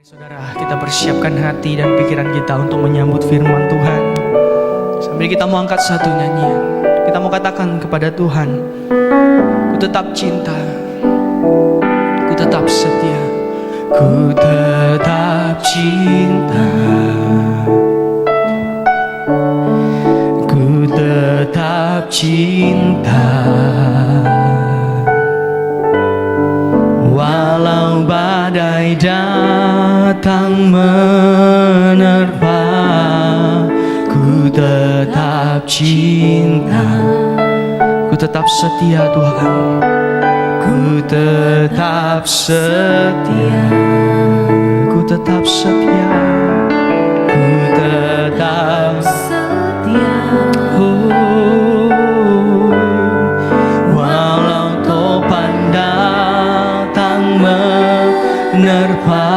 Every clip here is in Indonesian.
Saudara, kita persiapkan hati dan pikiran kita untuk menyambut firman Tuhan. Sambil kita mau angkat satu nyanyian, kita mau katakan kepada Tuhan, ku tetap cinta, ku tetap setia, ku tetap cinta, ku tetap cinta. Walau badai datang menerpa, ku tetap cinta, ku tetap setia Tuhan, ku tetap setia, ku tetap setia, ku tetap setia. Walau topan datang menerpa,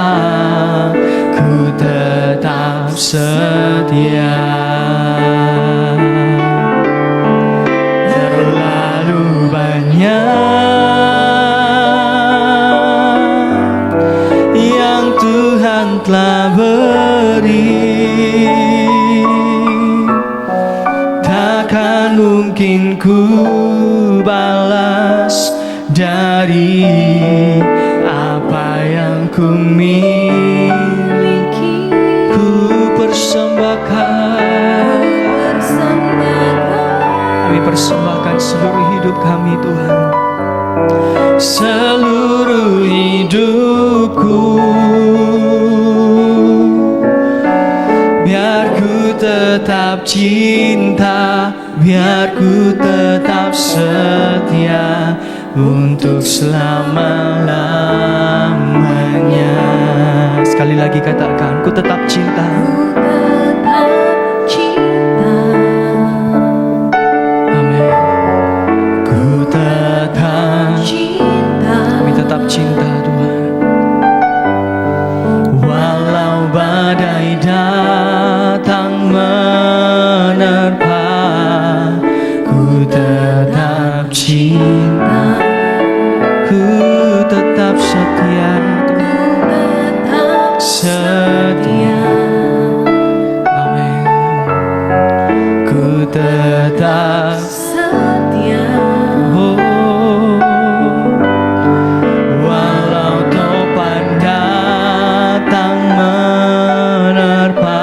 ku tetap setia. Terlalu banyak yang Tuhan telah beri, takkan mungkin ku balas dari apa yang ku miliki. Ku persembahkan, kami persembahkan seluruh hidup kami Tuhan, seluruh hidupku, biar ku tetap cinta, biar ku tetap setia untuk selama-lamanya. Sekali lagi katakan, ku tetap cinta, ku tetap cinta. Amin. Ku tetap cinta, kami tetap cinta Tuhan. Walau badai datang menerpa, ku tetap cinta, ku tetap setia, setia. Amin. Ku tetap setia. Oh, walau topan datang menerpa,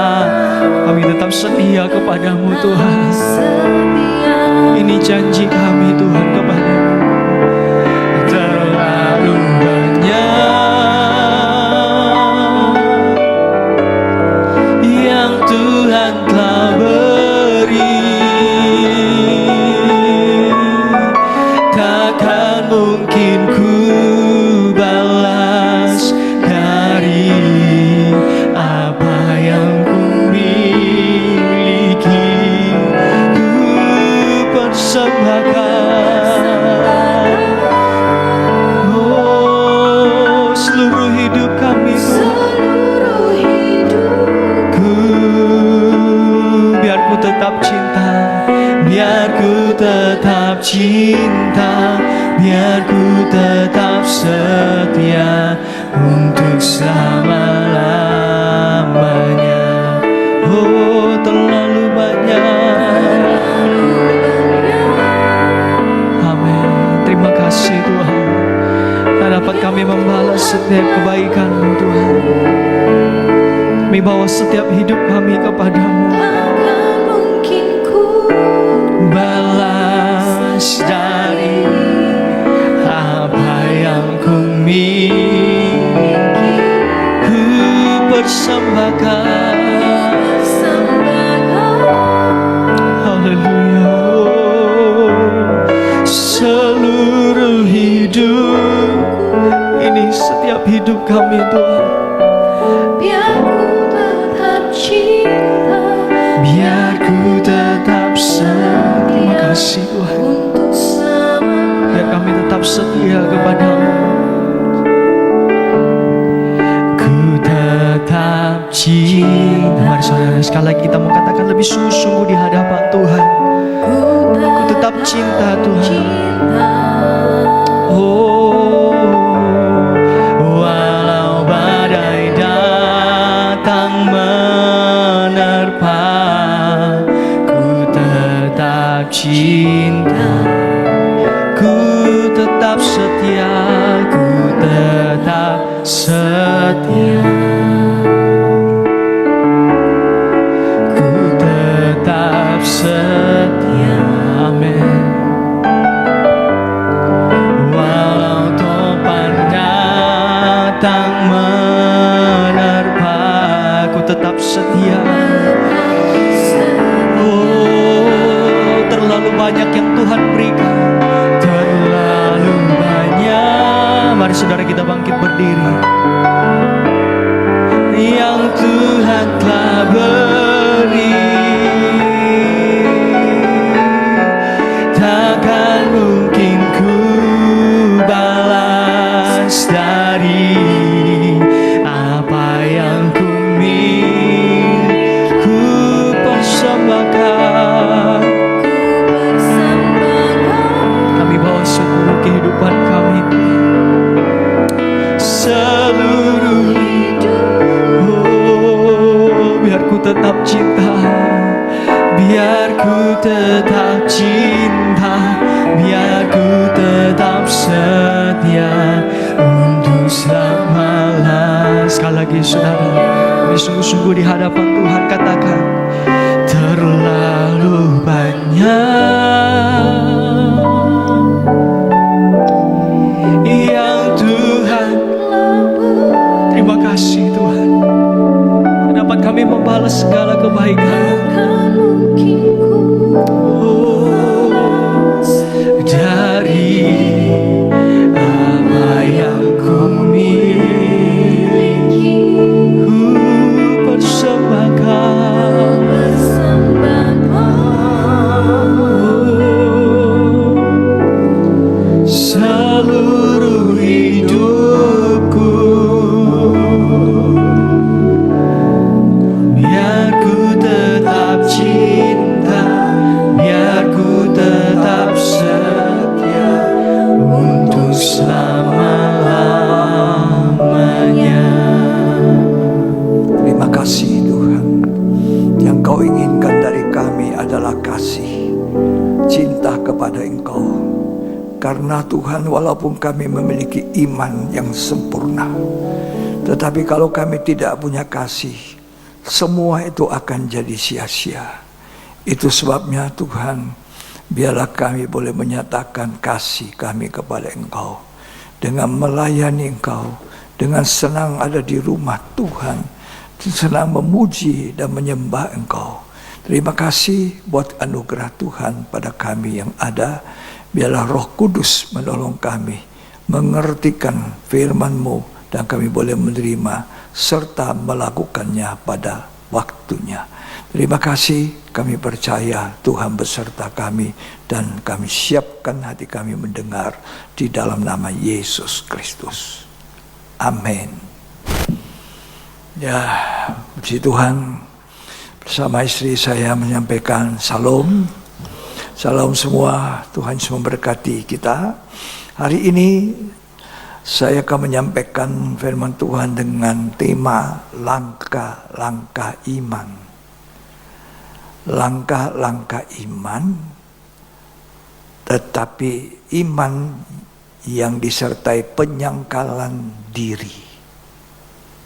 kami tetap setia kepadamu Tuhan. Ini janji kami Tuhan kepadamu. Terlalu banyak yang Tuhan telah beri, takkan mungkin ku balas dari apa yang ku miliki. Ku persembahkan, oh, seluruh hidup kami Tuhan. Biar ku tetap cinta, biar ku tetap cinta, biar ku tetap setia untuk selama-lamanya. Oh, terlalu banyak. Amin. Terima kasih Tuhan, tak dapat kami membalas setiap kebaikan-Mu Tuhan. Kami bawa setiap hidup kami kepadamu. Takkan mungkin ku balas dari apa yang ku miliki. Ku persembahkan, haleluya, seluruh hidup ini, setiap hidup kami Tuhan. Biar ku tetap cinta, biar ku tetap setia. Terima kasih Tuhan, biar kami tetap setia kepadamu. Ku tetap cinta. Mari saudara, sekali lagi kita mau katakan lebih sungguh-sungguh di hadapan Tuhan. Ku tetap cinta Tuhan. Oh, walau badai datang cinta, ku tetap setia, ku tetap setia, ku tetap setia. Amin. Walau topan datang menerpa, ku tetap setia. Oh, terlalu banyak yang Tuhan berikan, terlalu banyak. Mari saudara kita bangkit berdiri. Yang Tuhan telah beri, takkan mungkin ku balas dari apa yang ku miliki. Ku persembahkan, kami bawa seluruh kehidupan kami, seluruh hidup. Oh, biar ku tetap cinta, biar ku tetap cinta, biar ku tetap setia untuk selama-lamanya. Sekali lagi saudara, kami sungguh-sungguh di hadapan Tuhan katakan, terlalu banyak yang Tuhan. Terima kasih Tuhan, dapat kami membalas segala kebaikan. Oh, dari apa yang ku miliki, ku persembahkan. Oh, seluruh hidupku, biar ku tetap cinta, biar ku tetap setia untuk selama-lamanya. Terima kasih Tuhan. Yang Kau inginkan dari kami adalah kasih, cinta kepada Engkau. Karena Tuhan, walaupun kami memiliki iman yang sempurna, tetapi kalau kami tidak punya kasih, semua itu akan jadi sia-sia. Itu sebabnya Tuhan, biarlah kami boleh menyatakan kasih kami kepada Engkau, dengan melayani Engkau, dengan senang ada di rumah Tuhan, senang memuji dan menyembah Engkau. Terima kasih buat anugerah Tuhan pada kami yang ada. Biarlah Roh Kudus menolong kami mengertikan firman-Mu, dan kami boleh menerima serta melakukannya pada waktunya. Terima kasih, kami percaya Tuhan beserta kami, dan kami siapkan hati kami mendengar di dalam nama Yesus Kristus. Amin. Ya, puji Tuhan, bersama istri saya menyampaikan salam. Salam semua, Tuhan Yesus memberkati kita. Hari ini saya akan menyampaikan firman Tuhan dengan tema langkah-langkah iman. Langkah-langkah iman, tetapi iman yang disertai penyangkalan diri.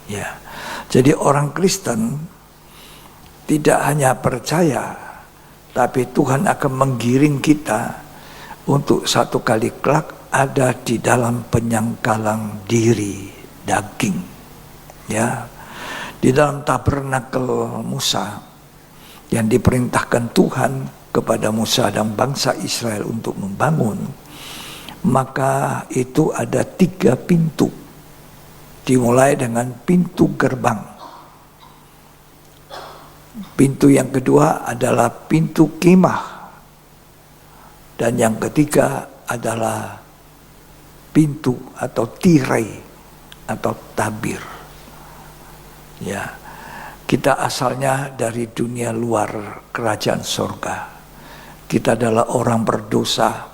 Ya, jadi orang Kristen tidak hanya percaya, tapi Tuhan akan menggiring kita untuk satu kali kelak ada di dalam penyangkalan diri daging. Ya, di dalam tabernakel Musa yang diperintahkan Tuhan kepada Musa dan bangsa Israel untuk membangun, maka itu ada 3 pintu. Dimulai dengan pintu gerbang. Pintu yang kedua adalah pintu kemah, dan yang ketiga adalah pintu atau tirai atau tabir. Ya, kita asalnya dari dunia luar kerajaan sorga. Kita adalah orang berdosa.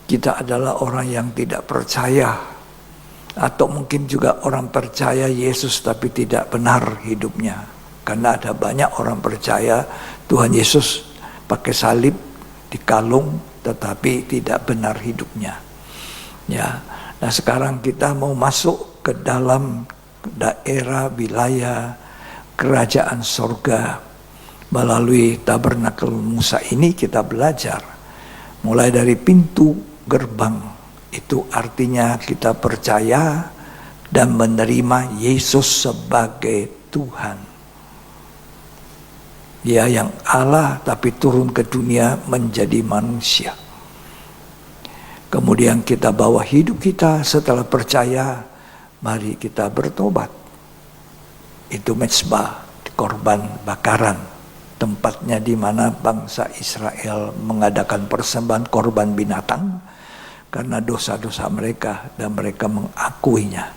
Kita adalah orang yang tidak percaya, atau mungkin juga orang percaya Yesus tapi tidak benar hidupnya. Karena ada banyak orang percaya Tuhan Yesus pakai salib, dikalung tetapi tidak benar hidupnya. Ya. Nah, sekarang kita mau masuk ke dalam daerah wilayah kerajaan sorga. Melalui tabernakel Musa ini kita belajar mulai dari pintu gerbang. Itu artinya kita percaya dan menerima Yesus sebagai Tuhan. Dia yang Allah tapi turun ke dunia menjadi manusia. Kemudian kita bawa hidup kita setelah percaya, mari kita bertobat. Itu mezbah, korban bakaran. Tempatnya di mana bangsa Israel mengadakan persembahan korban binatang karena dosa-dosa mereka dan mereka mengakuinya.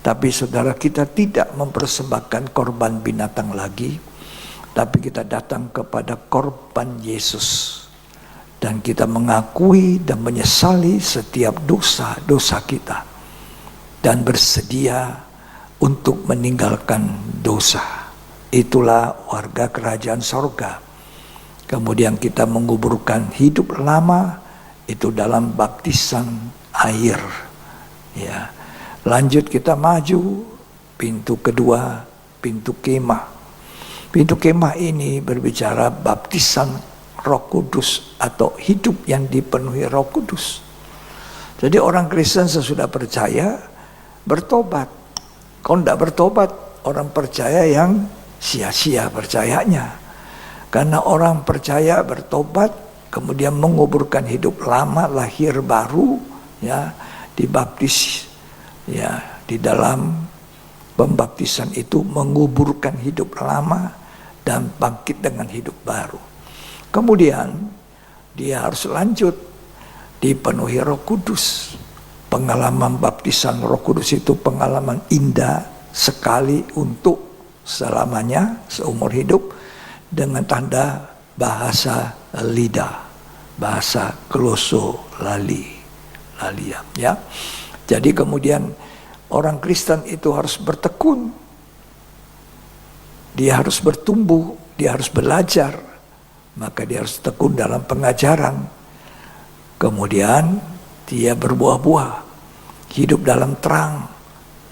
Tapi saudara, kita tidak mempersembahkan korban binatang lagi, tapi kita datang kepada korban Yesus. Dan kita mengakui dan menyesali setiap dosa-dosa kita. Dan bersedia untuk meninggalkan dosa. Itulah warga kerajaan sorga. Kemudian kita menguburkan hidup lama itu dalam baptisan air. Ya. Lanjut kita maju, pintu kedua, pintu kemah. Pintu kemah ini berbicara baptisan Roh Kudus atau hidup yang dipenuhi Roh Kudus. Jadi orang Kristen sesudah percaya bertobat. Kalau tidak bertobat, orang percaya yang sia-sia percayanya. Karena orang percaya bertobat, kemudian menguburkan hidup lama, lahir baru, ya, dibaptis, ya, di dalam pembaptisan itu menguburkan hidup lama dan bangkit dengan hidup baru. Kemudian dia harus lanjut dipenuhi Roh Kudus. Pengalaman baptisan Roh Kudus itu pengalaman indah sekali untuk selamanya, seumur hidup, dengan tanda bahasa lidah, bahasa glossolalia, ya. Jadi kemudian orang Kristen itu harus bertekun, dia harus bertumbuh, dia harus belajar. Maka dia harus tekun dalam pengajaran. Kemudian dia berbuah-buah. Hidup dalam terang.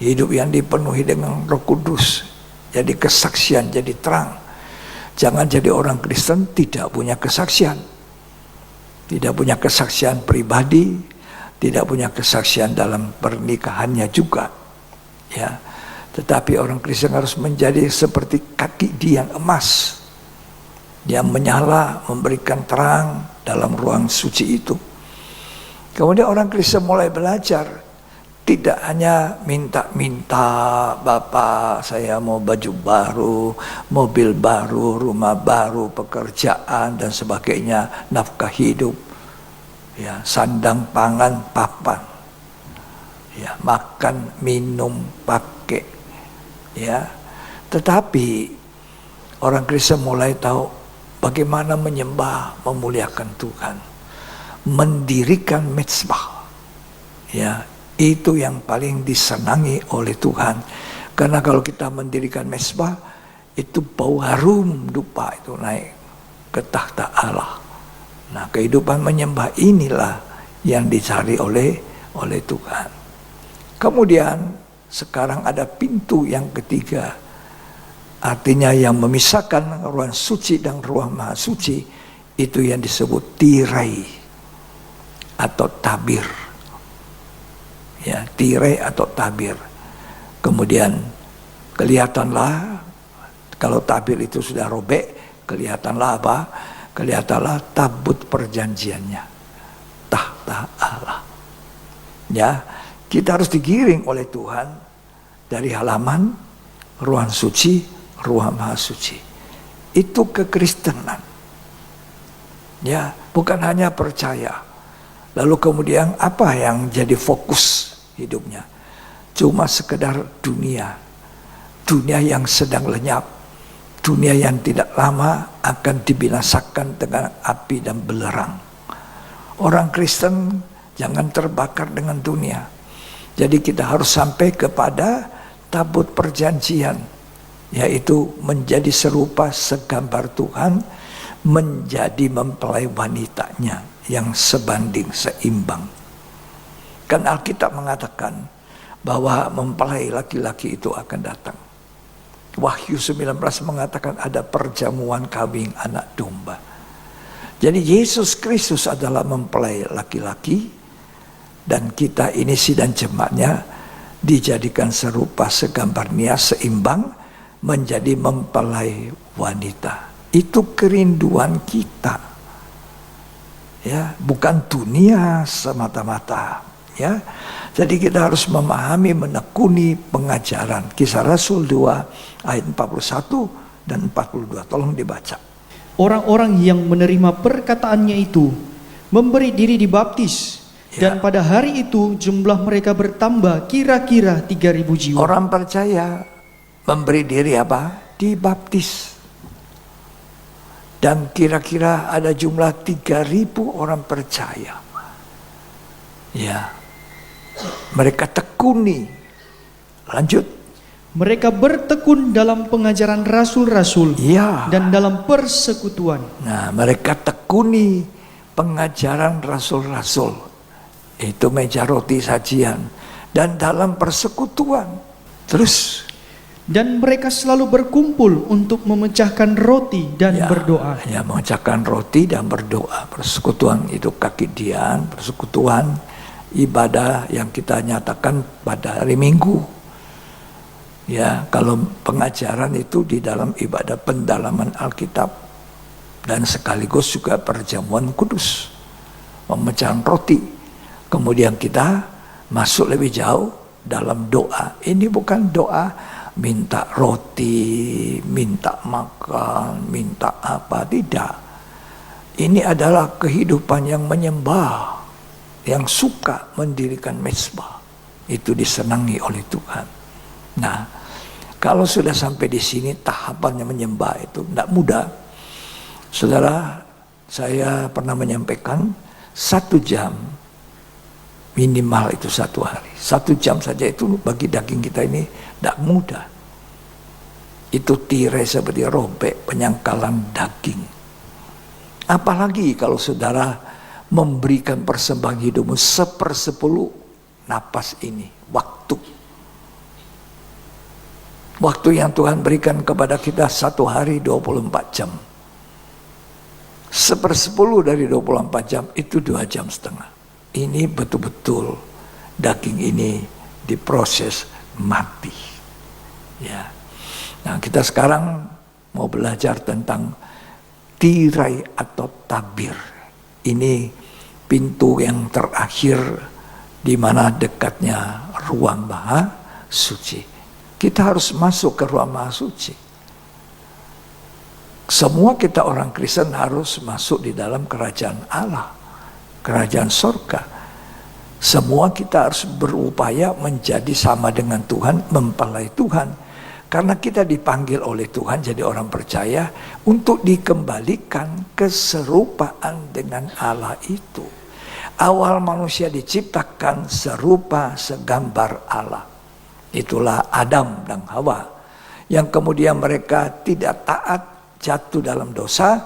Hidup yang dipenuhi dengan Roh Kudus. Jadi kesaksian, jadi terang. Jangan jadi orang Kristen tidak punya kesaksian. Tidak punya kesaksian pribadi. Tidak punya kesaksian dalam pernikahannya juga. Ya. Tetapi orang Kristen harus menjadi seperti kaki dia yang emas. Yang menyala, memberikan terang dalam ruang suci itu. Kemudian orang Kristen mulai belajar. Tidak hanya minta-minta, Bapak saya mau baju baru, mobil baru, rumah baru, pekerjaan dan sebagainya, nafkah hidup, ya, sandang, pangan, papan, ya, makan, minum, pakai, ya. Tetapi orang Kristen mulai tahu bagaimana menyembah, memuliakan Tuhan. Mendirikan mezbah. Ya, itu yang paling disenangi oleh Tuhan. Karena kalau kita mendirikan mezbah, itu bau harum dupa itu naik ke takhta Allah. Nah, kehidupan menyembah inilah yang dicari oleh Tuhan. Kemudian sekarang ada pintu yang ketiga. Artinya yang memisahkan ruang suci dan ruang maha suci itu yang disebut tirai atau tabir. Ya, tirai atau tabir. Kemudian kelihatanlah kalau tabir itu sudah robek, kelihatanlah apa? Kelihatanlah tabut perjanjiannya. Tahta Allah. Ya, kita harus digiring oleh Tuhan dari halaman ruang suci, ruang maha suci. Itu kekristenan. Ya, bukan hanya percaya. Lalu kemudian apa yang jadi fokus hidupnya? Cuma sekedar dunia. Dunia yang sedang lenyap. Dunia yang tidak lama akan dibinasakan dengan api dan belerang. Orang Kristen jangan terbakar dengan dunia. Jadi kita harus sampai kepada tabut perjanjian. Yaitu menjadi serupa segambar Tuhan, menjadi mempelai wanitanya yang sebanding seimbang. Kan Alkitab mengatakan bahwa mempelai laki-laki itu akan datang. Wahyu 19 mengatakan ada perjamuan kawin anak domba. Jadi Yesus Kristus adalah mempelai laki-laki, dan kita ini sidang jemaatnya dijadikan serupa, segambar nia, seimbang, menjadi mempelai wanita. Itu kerinduan kita, ya, bukan dunia semata-mata, ya. Jadi kita harus memahami, menekuni pengajaran. Kisah Rasul 2 ayat 41 dan 42. Tolong dibaca. Orang-orang yang menerima perkataannya itu memberi diri dibaptis, dan pada hari itu jumlah mereka bertambah kira-kira 3.000 jiwa. Orang percaya memberi diri apa? Dibaptis. Dan kira-kira ada jumlah 3.000 orang percaya. Ya. Mereka tekuni. Lanjut. Mereka bertekun dalam pengajaran rasul-rasul, Ya. dan dalam persekutuan. Nah, mereka tekuni pengajaran rasul-rasul. Itu meja roti sajian. Dan dalam persekutuan. Terus. Dan mereka selalu berkumpul untuk memecahkan roti dan berdoa. Ya, memecahkan roti dan berdoa. Persekutuan itu kakidian, persekutuan ibadah yang kita nyatakan pada hari Minggu. Ya, kalau pengajaran itu di dalam ibadah pendalaman Alkitab, dan sekaligus juga perjamuan kudus, memecahkan roti. Kemudian kita masuk lebih jauh dalam doa. Ini bukan doa minta roti, minta makan, minta apa, tidak. Ini adalah kehidupan yang menyembah, yang suka mendirikan mezbah. Itu disenangi oleh Tuhan. Nah, kalau sudah sampai di sini tahapannya menyembah itu tidak mudah. Saudara, saya pernah menyampaikan 1 jam minimal itu 1 hari. 1 jam saja itu bagi daging kita ini tidak mudah. Itu tirai seperti robek, penyangkalan daging. Apalagi kalau saudara memberikan persembahan hidupmu 1/10 napas ini, waktu. Waktu yang Tuhan berikan kepada kita 1 hari 24 jam. 1/10 dari 24 jam itu 2,5 jam. Ini betul-betul daging ini diproses mati. Ya. Nah, kita sekarang mau belajar tentang tirai atau tabir. Ini pintu yang terakhir di mana dekatnya ruang maha suci. Kita harus masuk ke ruang maha suci. Semua kita orang Kristen harus masuk di dalam kerajaan Allah, kerajaan sorga. Semua kita harus berupaya menjadi sama dengan Tuhan, mempelai Tuhan. Karena kita dipanggil oleh Tuhan jadi orang percaya untuk dikembalikan keserupaan dengan Allah itu. Awal manusia diciptakan serupa segambar Allah. Itulah Adam dan Hawa. Yang kemudian mereka tidak taat, jatuh dalam dosa,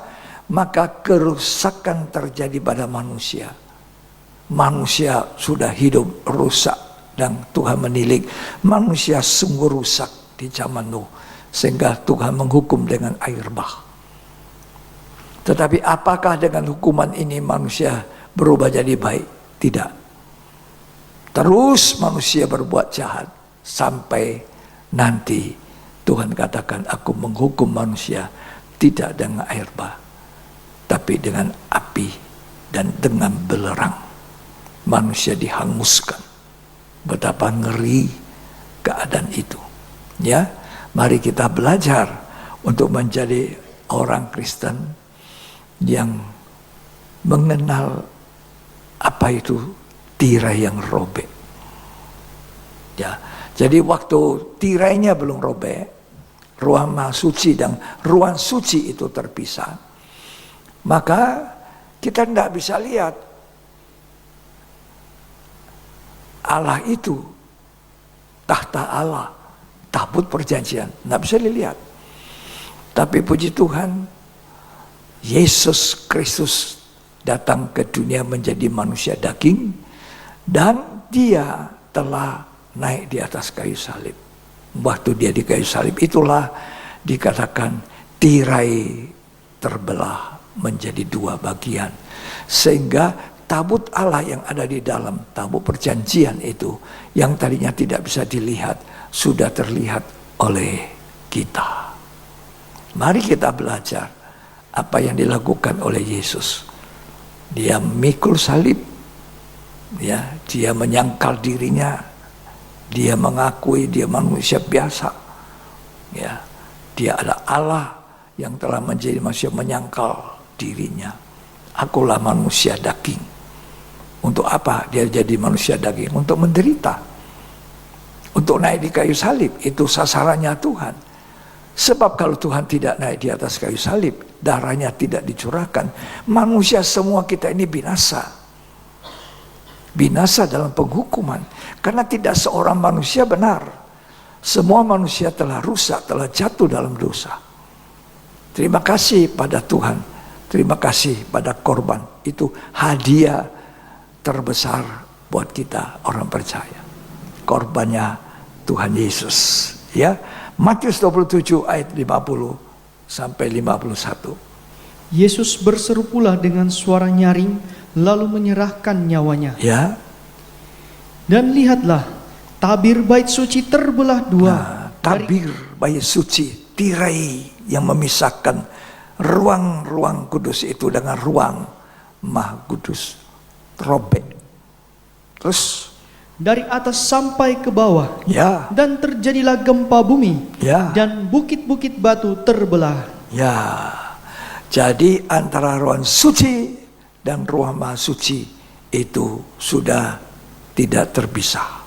maka kerusakan terjadi pada manusia. Manusia sudah hidup rusak dan Tuhan menilik. Manusia sungguh rusak di zaman Nuh, sehingga Tuhan menghukum dengan air bah. Tetapi apakah dengan hukuman ini manusia berubah jadi baik? Tidak. Terus manusia berbuat jahat sampai nanti Tuhan katakan, aku menghukum manusia tidak dengan air bah, tapi dengan api dan dengan belerang. Manusia dihanguskan. Betapa ngeri keadaan itu. Ya, mari kita belajar untuk menjadi orang Kristen yang mengenal apa itu tirai yang robek. Ya, jadi waktu tirainya belum robek, ruang maha suci dan ruang suci itu terpisah, maka kita tidak bisa lihat Allah itu, tahta Allah, tabut perjanjian, tidak bisa dilihat. Tapi puji Tuhan, Yesus Kristus datang ke dunia menjadi manusia daging, dan dia telah naik di atas kayu salib. Waktu dia di kayu salib itulah dikatakan tirai terbelah menjadi dua bagian, sehingga tabut Allah yang ada di dalam tabut perjanjian itu, yang tadinya tidak bisa dilihat, sudah terlihat oleh kita. Mari kita belajar apa yang dilakukan oleh Yesus. Dia memikul salib, ya, dia menyangkal dirinya, dia mengakui dia manusia biasa, ya, dia adalah Allah yang telah menjadi manusia, menyangkal dirinya. Akulah manusia daging. Untuk apa dia jadi manusia daging? Untuk menderita, untuk naik di kayu salib. Itu sasarannya Tuhan. Sebab kalau Tuhan tidak naik di atas kayu salib, darahnya tidak dicurahkan, manusia semua kita ini binasa. Binasa dalam penghukuman. Karena tidak seorang manusia benar. Semua manusia telah rusak, telah jatuh dalam dosa. Terima kasih pada Tuhan. Terima kasih pada korban. Itu hadiah terbesar buat kita orang percaya. Korbannya Tuhan Yesus. Ya, Matius 27 ayat 50 sampai 51. Yesus berseru pula dengan suara nyaring, lalu menyerahkan nyawanya. Ya. Dan lihatlah, tabir bait suci terbelah dua. Tabir bait suci, tirai yang memisahkan ruang-ruang kudus itu dengan ruang Maha Kudus, robek. Terus dari atas sampai ke bawah, ya, dan terjadilah gempa bumi, ya, dan bukit-bukit batu terbelah. Ya, jadi antara ruang suci dan ruang Maha Suci itu sudah tidak terpisah.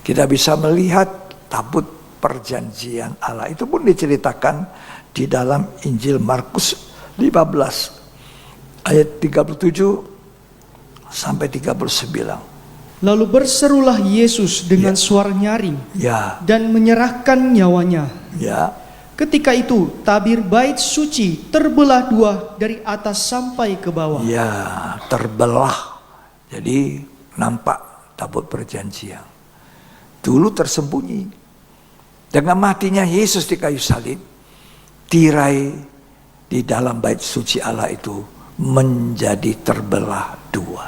Kita bisa melihat tabut perjanjian Allah. Itu pun diceritakan di dalam Injil Markus 15 ayat 37 sampai 39. Lalu berserulah Yesus dengan suara nyaring, Ya, dan menyerahkan nyawanya. ya, Ketika itu tabir bait suci terbelah dua dari atas sampai ke bawah. ya, terbelah. Jadi nampak tabut perjanjian. Dulu tersembunyi. Dengan matinya Yesus di kayu salib, tirai di dalam bait suci Allah itu menjadi terbelah dua.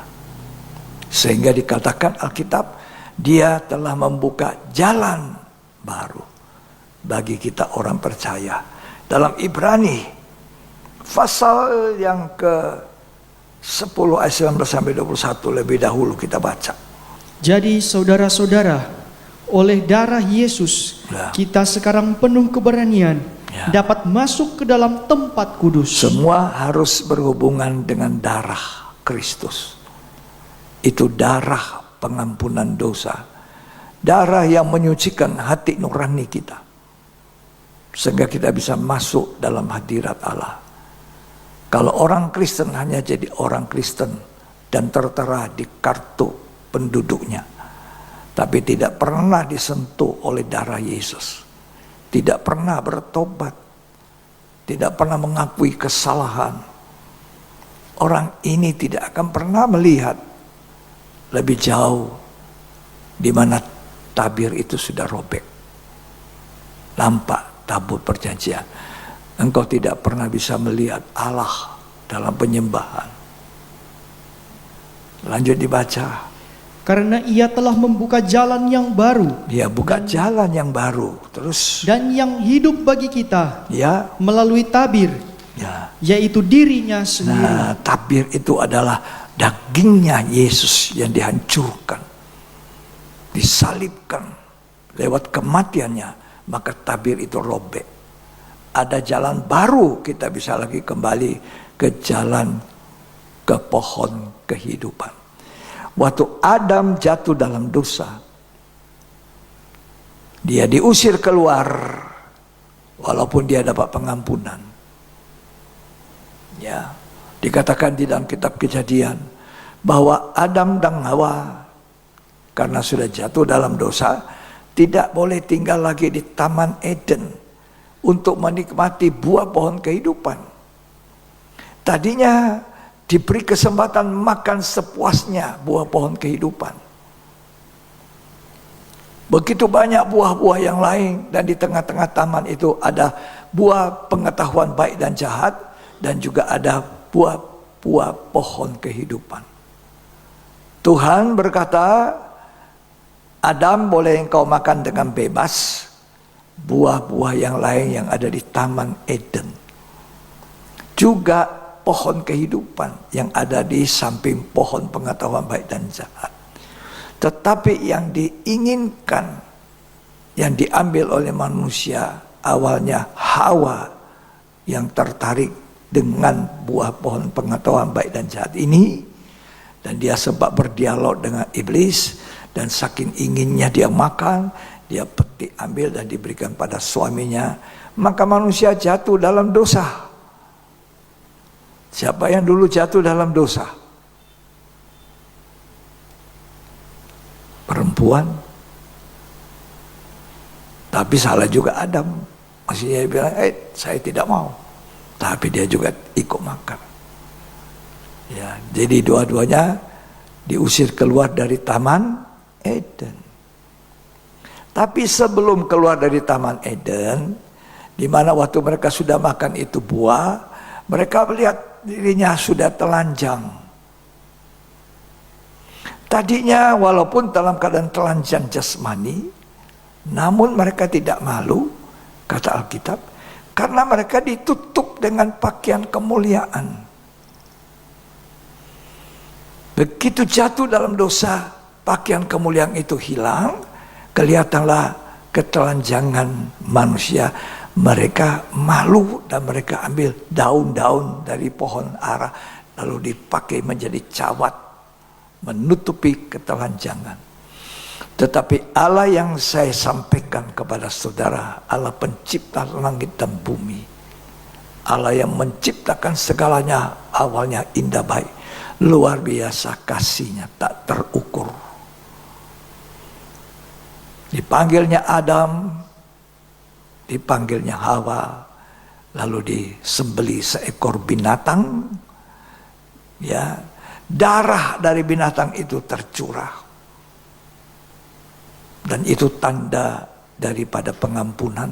Sehingga dikatakan Alkitab, dia telah membuka jalan baru bagi kita orang percaya. Dalam Ibrani pasal yang ke 10 ayat 19 sampai 21 lebih dahulu kita baca. Jadi saudara-saudara, oleh darah Yesus, Ya. kita sekarang penuh keberanian, Ya. dapat masuk ke dalam tempat kudus. Semua harus berhubungan dengan darah Kristus. Itu darah pengampunan dosa. Darah yang menyucikan hati nurani kita. Sehingga kita bisa masuk dalam hadirat Allah. Kalau orang Kristen hanya jadi orang Kristen dan tertera di kartu penduduknya, tapi tidak pernah disentuh oleh darah Yesus, tidak pernah bertobat, tidak pernah mengakui kesalahan, orang ini tidak akan pernah melihat lebih jauh di mana tabir itu sudah robek. Nampak tabut perjanjian. Engkau tidak pernah bisa melihat Allah dalam penyembahan. Lanjut dibaca. Karena ia telah membuka jalan yang baru. Dia buka jalan yang baru. Terus. Dan yang hidup bagi kita. Ya. Melalui tabir. Ya. Yaitu dirinya sendiri. Nah, tabir itu adalah dagingnya Yesus yang dihancurkan. Disalibkan. Lewat kematiannya. Maka tabir itu robek. Ada jalan baru, kita bisa lagi kembali ke jalan, ke pohon kehidupan. Waktu Adam jatuh dalam dosa, dia diusir keluar, walaupun dia dapat pengampunan. Ya, dikatakan di dalam kitab Kejadian bahwa Adam dan Hawa karena sudah jatuh dalam dosa tidak boleh tinggal lagi di Taman Eden. untuk menikmati buah pohon kehidupan. Tadinya diberi kesempatan makan sepuasnya buah pohon kehidupan. Begitu banyak buah-buah yang lain, dan di tengah-tengah taman itu ada buah pengetahuan baik dan jahat, dan juga ada buah pohon kehidupan. Tuhan berkata, Adam, boleh engkau makan dengan bebas buah-buah yang lain yang ada di Taman Eden. Juga pohon kehidupan yang ada di samping pohon pengetahuan baik dan jahat. Tetapi yang diinginkan, yang diambil oleh manusia, awalnya Hawa yang tertarik dengan buah pohon pengetahuan baik dan jahat ini. Dan dia sempat berdialog dengan iblis, dan saking inginnya dia makan, dia petik, ambil dan diberikan pada suaminya. Maka manusia jatuh dalam dosa. Siapa yang dulu jatuh dalam dosa? Perempuan. Tapi salah juga Adam. Maksudnya dia bilang, saya tidak mau. Tapi dia juga ikut makan. Ya, jadi dua-duanya diusir keluar dari Taman Eden. Tapi sebelum keluar dari Taman Eden, di mana waktu mereka sudah makan itu buah, mereka melihat dirinya sudah telanjang. Tadinya walaupun dalam keadaan telanjang jasmani, namun mereka tidak malu, kata Alkitab, karena mereka ditutup dengan pakaian kemuliaan. Begitu jatuh dalam dosa, pakaian kemuliaan itu hilang, kelihatanlah ketelanjangan manusia. Mereka malu dan mereka ambil daun-daun dari pohon ara, lalu dipakai menjadi cawat, menutupi ketelanjangan. Tetapi Allah yang saya sampaikan kepada saudara, Allah pencipta langit dan bumi, Allah yang menciptakan segalanya, awalnya indah baik, luar biasa kasihnya tak terukur. Dipanggilnya Adam, dipanggilnya Hawa, lalu disembeli seekor binatang, ya, darah dari binatang itu tercurah, dan itu tanda daripada pengampunan.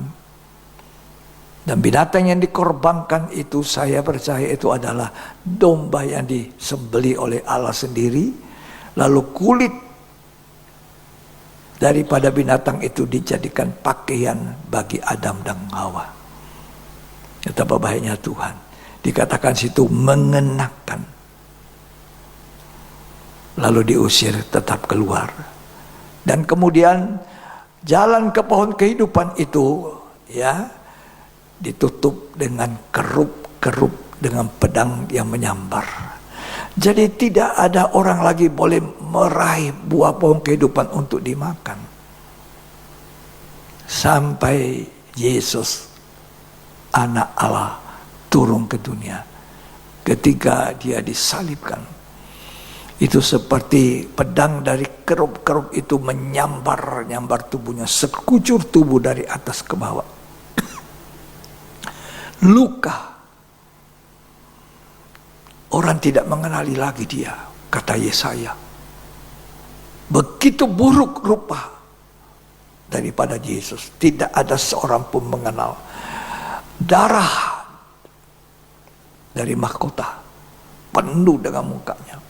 Dan binatang yang dikorbankan itu, saya percaya itu adalah domba yang disembeli oleh Allah sendiri. Lalu kulit daripada binatang itu dijadikan pakaian bagi Adam dan Hawa. Betapa baiknya Tuhan. Dikatakan situ mengenakan. Lalu diusir, tetap keluar. Dan kemudian jalan ke pohon kehidupan itu, ya, ditutup dengan kerup-kerup, dengan pedang yang menyambar. Jadi tidak ada orang lagi boleh meraih buah pohon kehidupan untuk dimakan. Sampai Yesus, anak Allah, turun ke dunia. Ketika dia disalibkan, itu seperti pedang dari kerup-kerup itu menyambar tubuhnya, sekujur tubuh dari atas ke bawah. Luka. Orang tidak mengenali lagi dia, kata Yesaya. Begitu buruk rupa daripada Yesus, tidak ada seorang pun mengenal. Darah dari mahkota penuh dengan mukanya.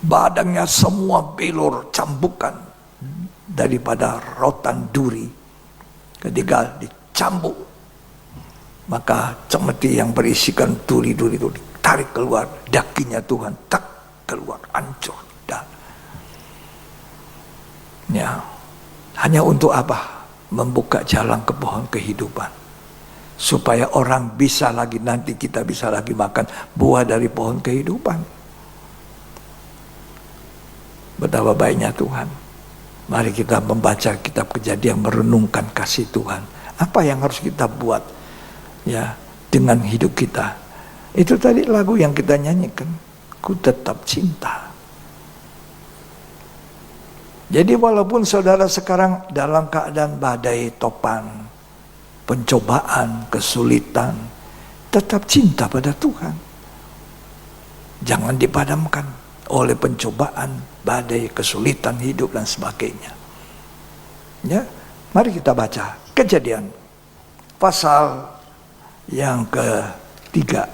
Badannya semua belur, cambukan daripada rotan duri. Ketika dicambuk, maka cemeti yang berisikan duri-duri itu ditarik keluar, dakinya Tuhan tak keluar, hancur. Dan ya, hanya untuk apa? Membuka jalan ke pohon kehidupan, supaya orang bisa lagi, nanti kita bisa lagi makan buah dari pohon kehidupan. Betapa baiknya Tuhan. Mari kita membaca kitab Kejadian, merenungkan kasih Tuhan. Apa yang harus kita buat, ya, dengan hidup kita. Itu tadi lagu yang kita nyanyikan, ku tetap cinta. Jadi walaupun saudara sekarang dalam keadaan badai topan, pencobaan, kesulitan, tetap cinta pada Tuhan. Jangan dipadamkan oleh pencobaan, badai, kesulitan hidup dan sebagainya. Ya, mari kita baca Kejadian pasal yang ketiga.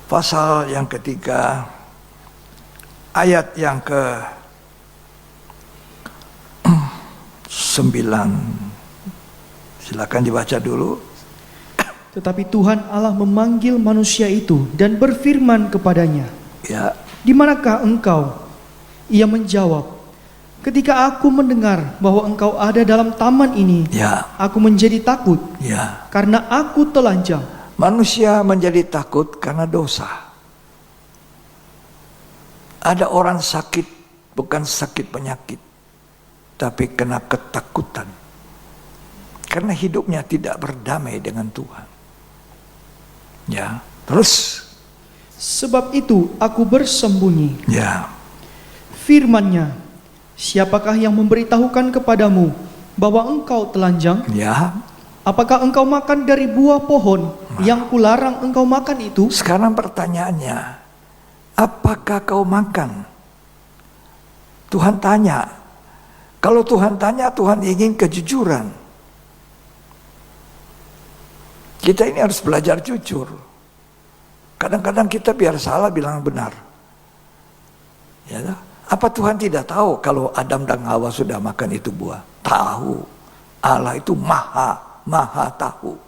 Pasal yang ketiga, ayat yang ke-9. Silakan dibaca dulu. Tetapi Tuhan Allah memanggil manusia itu dan berfirman kepadanya, Ya, "Di manakah engkau?" Ia menjawab, "Ketika aku mendengar bahwa engkau ada dalam taman ini, ya, aku menjadi takut ya. karena aku telanjang." Manusia menjadi takut karena dosa. Ada orang sakit, bukan sakit penyakit, tapi kena ketakutan. Karena hidupnya tidak berdamai dengan Tuhan. Ya, terus. Sebab itu aku bersembunyi. Ya, Firman-Nya, "Siapakah yang memberitahukan kepadamu bahwa engkau telanjang? ya. Apakah engkau makan dari buah pohon yang kularang engkau makan itu?" Sekarang pertanyaannya, apakah kau makan? Tuhan tanya. Kalau Tuhan tanya, Tuhan ingin kejujuran. Kita ini harus belajar jujur. Kadang-kadang kita biar salah bilang benar. Ya, apa Tuhan tidak tahu kalau Adam dan Hawa sudah makan itu buah? Tahu. Allah itu maha tahu.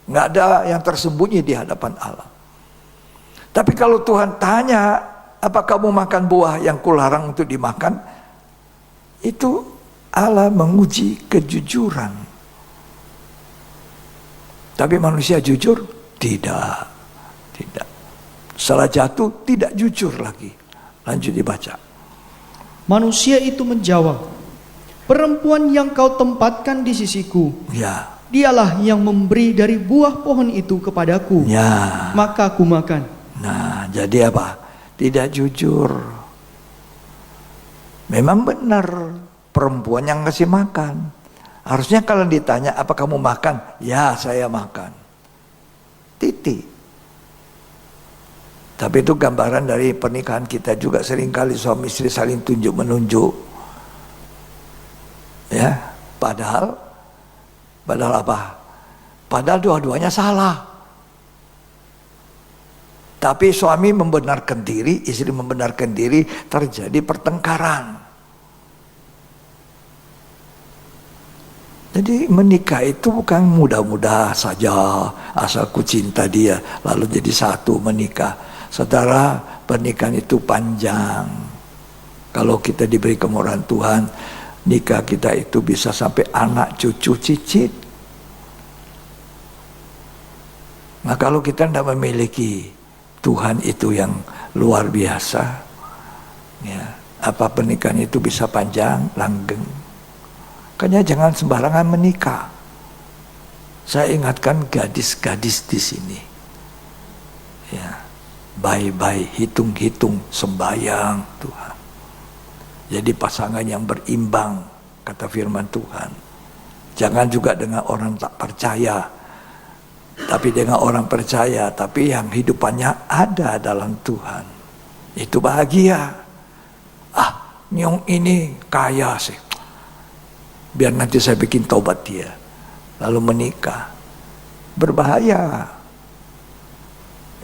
Nggak ada yang tersembunyi di hadapan Allah. Tapi kalau Tuhan tanya, apa kamu makan buah yang kularang untuk dimakan? Itu Allah menguji kejujuran. Tapi manusia jujur? Tidak. Salah jatuh, tidak jujur lagi. Lanjut dibaca. Manusia itu menjawab, "Perempuan yang kau tempatkan di sisiku, Ya, dialah yang memberi dari buah pohon itu kepadaku. ya. Maka aku makan." Nah, jadi apa? Tidak jujur. Memang benar perempuan yang kasih makan. Harusnya kalau ditanya, apa kamu makan? Ya, saya makan. Titik. Tapi itu gambaran dari pernikahan kita juga. Seringkali suami istri saling tunjuk-menunjuk. Ya, padahal apa? Padahal dua-duanya salah. Tapi suami membenarkan diri, istri membenarkan diri, terjadi pertengkaran. Jadi menikah itu bukan mudah-mudah saja, asal ku cinta dia, lalu jadi satu menikah. Saudara, pernikahan itu panjang. Kalau kita diberi kemurahan Tuhan, nikah kita itu bisa sampai anak, cucu, cicit. Nah kalau kita tidak memiliki Tuhan itu yang luar biasa, ya, apa pernikahan itu bisa panjang, langgeng. Makanya jangan sembarangan menikah. Saya ingatkan gadis-gadis di sini. Ya, baik-baik, hitung-hitung, sembayang Tuhan. Jadi pasangan yang berimbang, kata firman Tuhan. Jangan juga dengan orang tak percaya, tapi dengan orang percaya, tapi yang hidupannya ada dalam Tuhan. Itu bahagia. Ah, nyong ini kaya sih. Biar nanti saya bikin tobat dia. Lalu menikah. Berbahaya.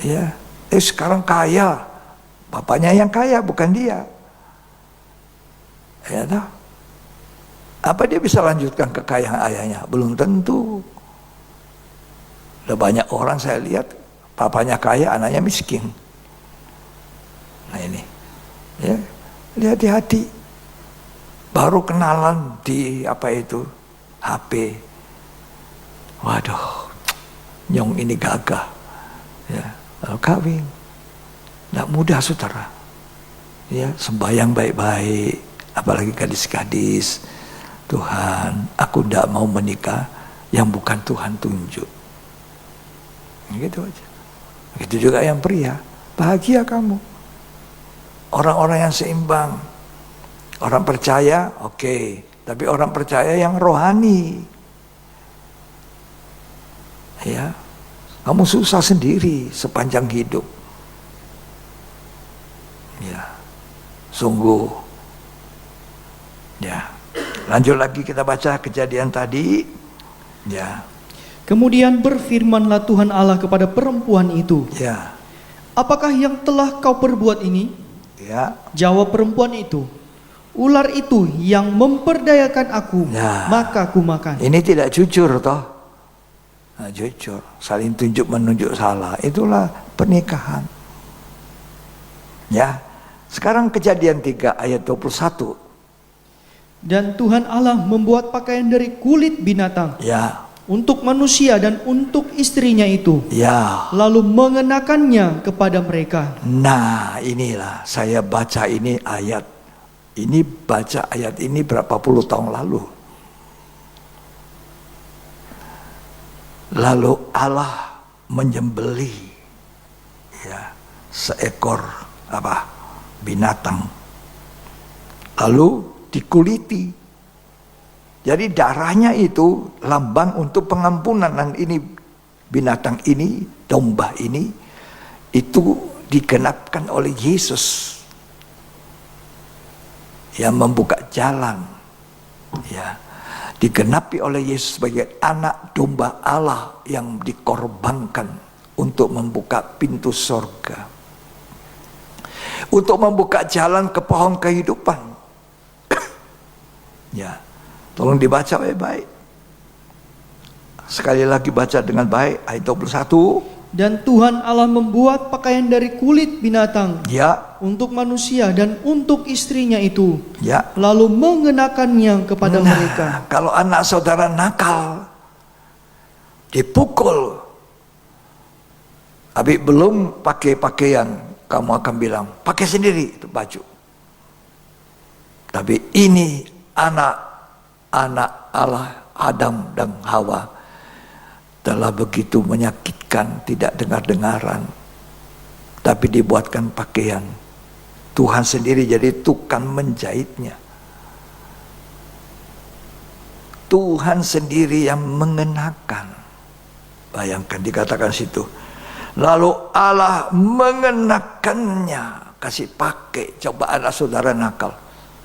Ya, sekarang kaya. Bapaknya yang kaya, bukan dia. Ya tahu. Apa dia bisa lanjutkan kekayaan ayahnya? Belum tentu. Udah banyak orang saya lihat, papanya kaya, anaknya miskin. Nah ini. Ya, lihat di hati. Baru kenalan di apa itu HP, waduh, nyong ini gagah, ya, lalu kawin, nggak mudah saudara, ya, sembahyang baik-baik, apalagi gadis-gadis, Tuhan, aku nggak mau menikah yang bukan Tuhan tunjuk, gitu aja, begitu juga yang pria, bahagia kamu, orang-orang yang seimbang. Orang percaya, oke. Tapi orang percaya yang rohani. Ya, kamu susah sendiri sepanjang hidup. Ya, sungguh. Ya, lanjut lagi kita baca kejadian tadi. Ya, Kemudian berfirmanlah Tuhan Allah kepada perempuan itu, ya, apakah yang telah kau perbuat ini? ya. Jawab perempuan itu, ular itu yang memperdayakan aku, Nah. maka aku makan. Ini tidak jujur toh. Nah, jujur, saling tunjuk menunjuk salah. Itulah pernikahan. Ya. Sekarang kejadian 3 ayat 21. Dan Tuhan Allah membuat pakaian dari kulit binatang Ya. untuk manusia dan untuk istrinya itu, Ya. lalu mengenakannya kepada mereka. Nah, inilah saya baca ini ayat. Ini baca ayat ini berapa puluh tahun lalu. Lalu Allah menyembelih ya seekor binatang. Lalu dikuliti. Jadi darahnya itu lambang untuk pengampunan, dan ini binatang ini, domba ini itu digenapkan oleh Yesus yang membuka jalan, ya, digenapi oleh Yesus sebagai anak domba Allah yang dikorbankan untuk membuka pintu sorga, untuk membuka jalan ke pohon kehidupan. Ya, tolong dibaca baik-baik. Sekali lagi baca dengan baik ayat 21. Dan Tuhan Allah membuat pakaian dari kulit binatang Ya, untuk manusia dan untuk istrinya itu, ya. lalu mengenakannya kepada mereka. Kalau anak saudara nakal, dipukul, habis belum pakai pakaian, kamu akan bilang, pakai sendiri itu baju. Tapi ini anak Allah, Adam dan Hawa, telah begitu menyakitkan, tidak dengar-dengaran, tapi dibuatkan pakaian. Tuhan sendiri jadi tukang menjahitnya. Tuhan sendiri yang mengenakan. Bayangkan dikatakan situ. Lalu Allah mengenakannya, kasih pakai. Coba anak saudara nakal,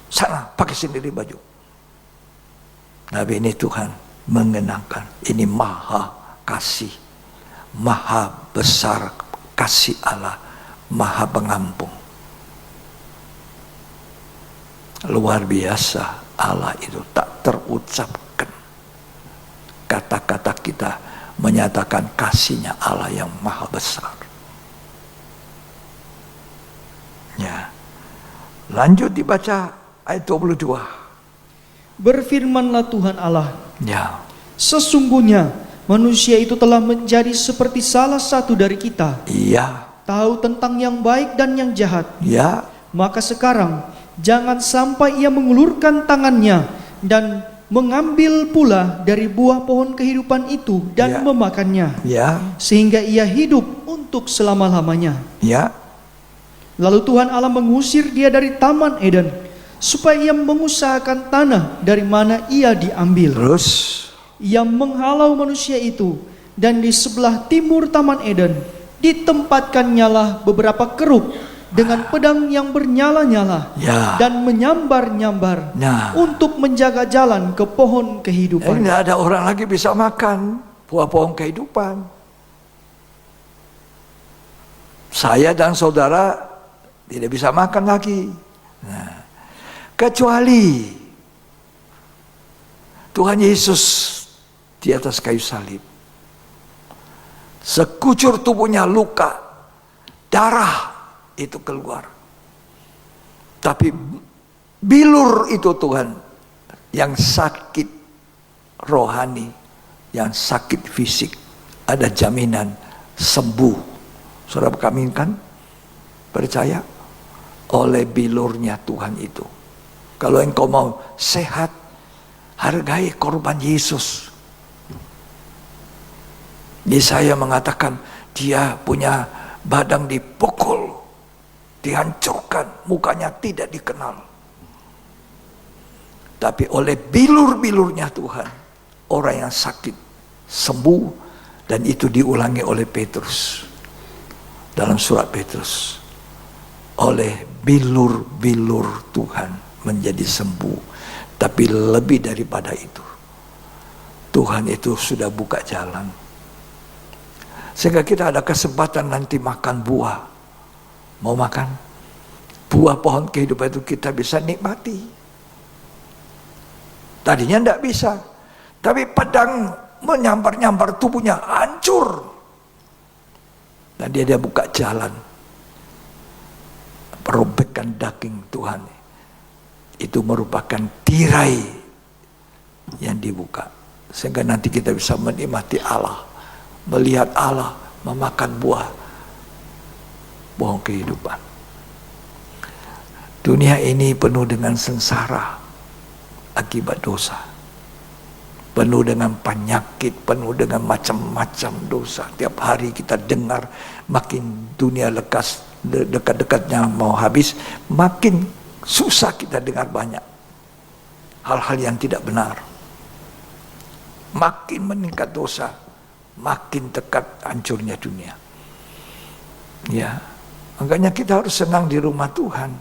sana pakai sendiri baju. Tapi ini Tuhan mengenakan. Ini maha kasih, maha besar kasih Allah, maha pengampun. Luar biasa Allah itu, tak terucapkan. Kata-kata kita menyatakan kasihnya Allah yang maha besar. Ya. Lanjut dibaca ayat 22. Berfirmanlah Tuhan Allah, Ya. sesungguhnya manusia itu telah menjadi seperti salah satu dari kita, Iya. tahu tentang yang baik dan yang jahat. Ya. Maka sekarang jangan sampai ia mengulurkan tangannya dan mengambil pula dari buah pohon kehidupan itu dan Ya. memakannya, Ya. sehingga ia hidup untuk selama-lamanya. Ya. Lalu Tuhan Allah mengusir dia dari Taman Eden, supaya ia mengusahakan tanah dari mana ia diambil. Terus Ia menghalau manusia itu, dan di sebelah timur Taman Eden ditempatkannya beberapa keruk dengan pedang yang bernyala-nyala ya. dan menyambar-nyambar Nah, untuk menjaga jalan ke pohon kehidupan. tidak ada orang lagi bisa makan buah pohon kehidupan. Saya dan saudara tidak bisa makan lagi. Nah, kecuali Tuhan Yesus di atas kayu salib. Sekucur tubuhnya luka, darah itu keluar. Tapi bilur itu Tuhan yang sakit rohani, yang sakit fisik, ada jaminan sembuh. Saudara kami kan percaya oleh bilurnya Tuhan itu. Kalau engkau mau sehat, hargai korban Yesus. Yesaya mengatakan dia punya badan dipukul, dihancurkan, mukanya tidak dikenal. Tapi oleh bilur-bilurnya Tuhan, orang yang sakit sembuh, dan itu diulangi oleh Petrus dalam surat Petrus. Oleh bilur-bilur Tuhan menjadi sembuh. Tapi lebih daripada itu, Tuhan itu sudah buka jalan sehingga kita ada kesempatan nanti makan buah. Mau makan buah pohon kehidupan itu, kita bisa nikmati. Tadinya tidak bisa, tapi pedang menyambar-nyambar tubuhnya, hancur. Dan dia buka jalan, perobekkan daging Tuhan. Itu merupakan tirai yang dibuka, sehingga nanti kita bisa menikmati Allah, melihat Allah, memakan buah pohon kehidupan. Dunia ini penuh dengan sengsara akibat dosa, penuh dengan penyakit, penuh dengan macam-macam dosa. Tiap hari kita dengar, makin dunia lekas dekat-dekatnya mau habis, makin susah kita dengar banyak hal-hal yang tidak benar. Makin meningkat dosa, makin dekat hancurnya dunia. Ya, makanya kita harus senang di rumah Tuhan,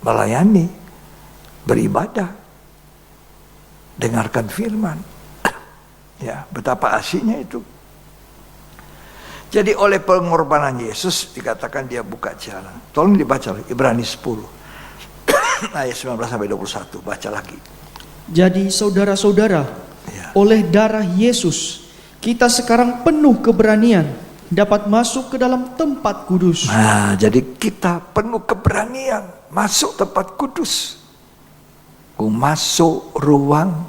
melayani, beribadah, dengarkan firman. Ya, betapa asyiknya itu. Jadi oleh pengorbanan Yesus dikatakan dia buka jalan. Tolong dibaca Ibrani 10 ayat 19 sampai 21, baca lagi. Jadi saudara-saudara, Ya. oleh darah Yesus kita sekarang penuh keberanian dapat masuk ke dalam tempat kudus. Nah, jadi kita penuh keberanian masuk tempat kudus. Ku masuk ruang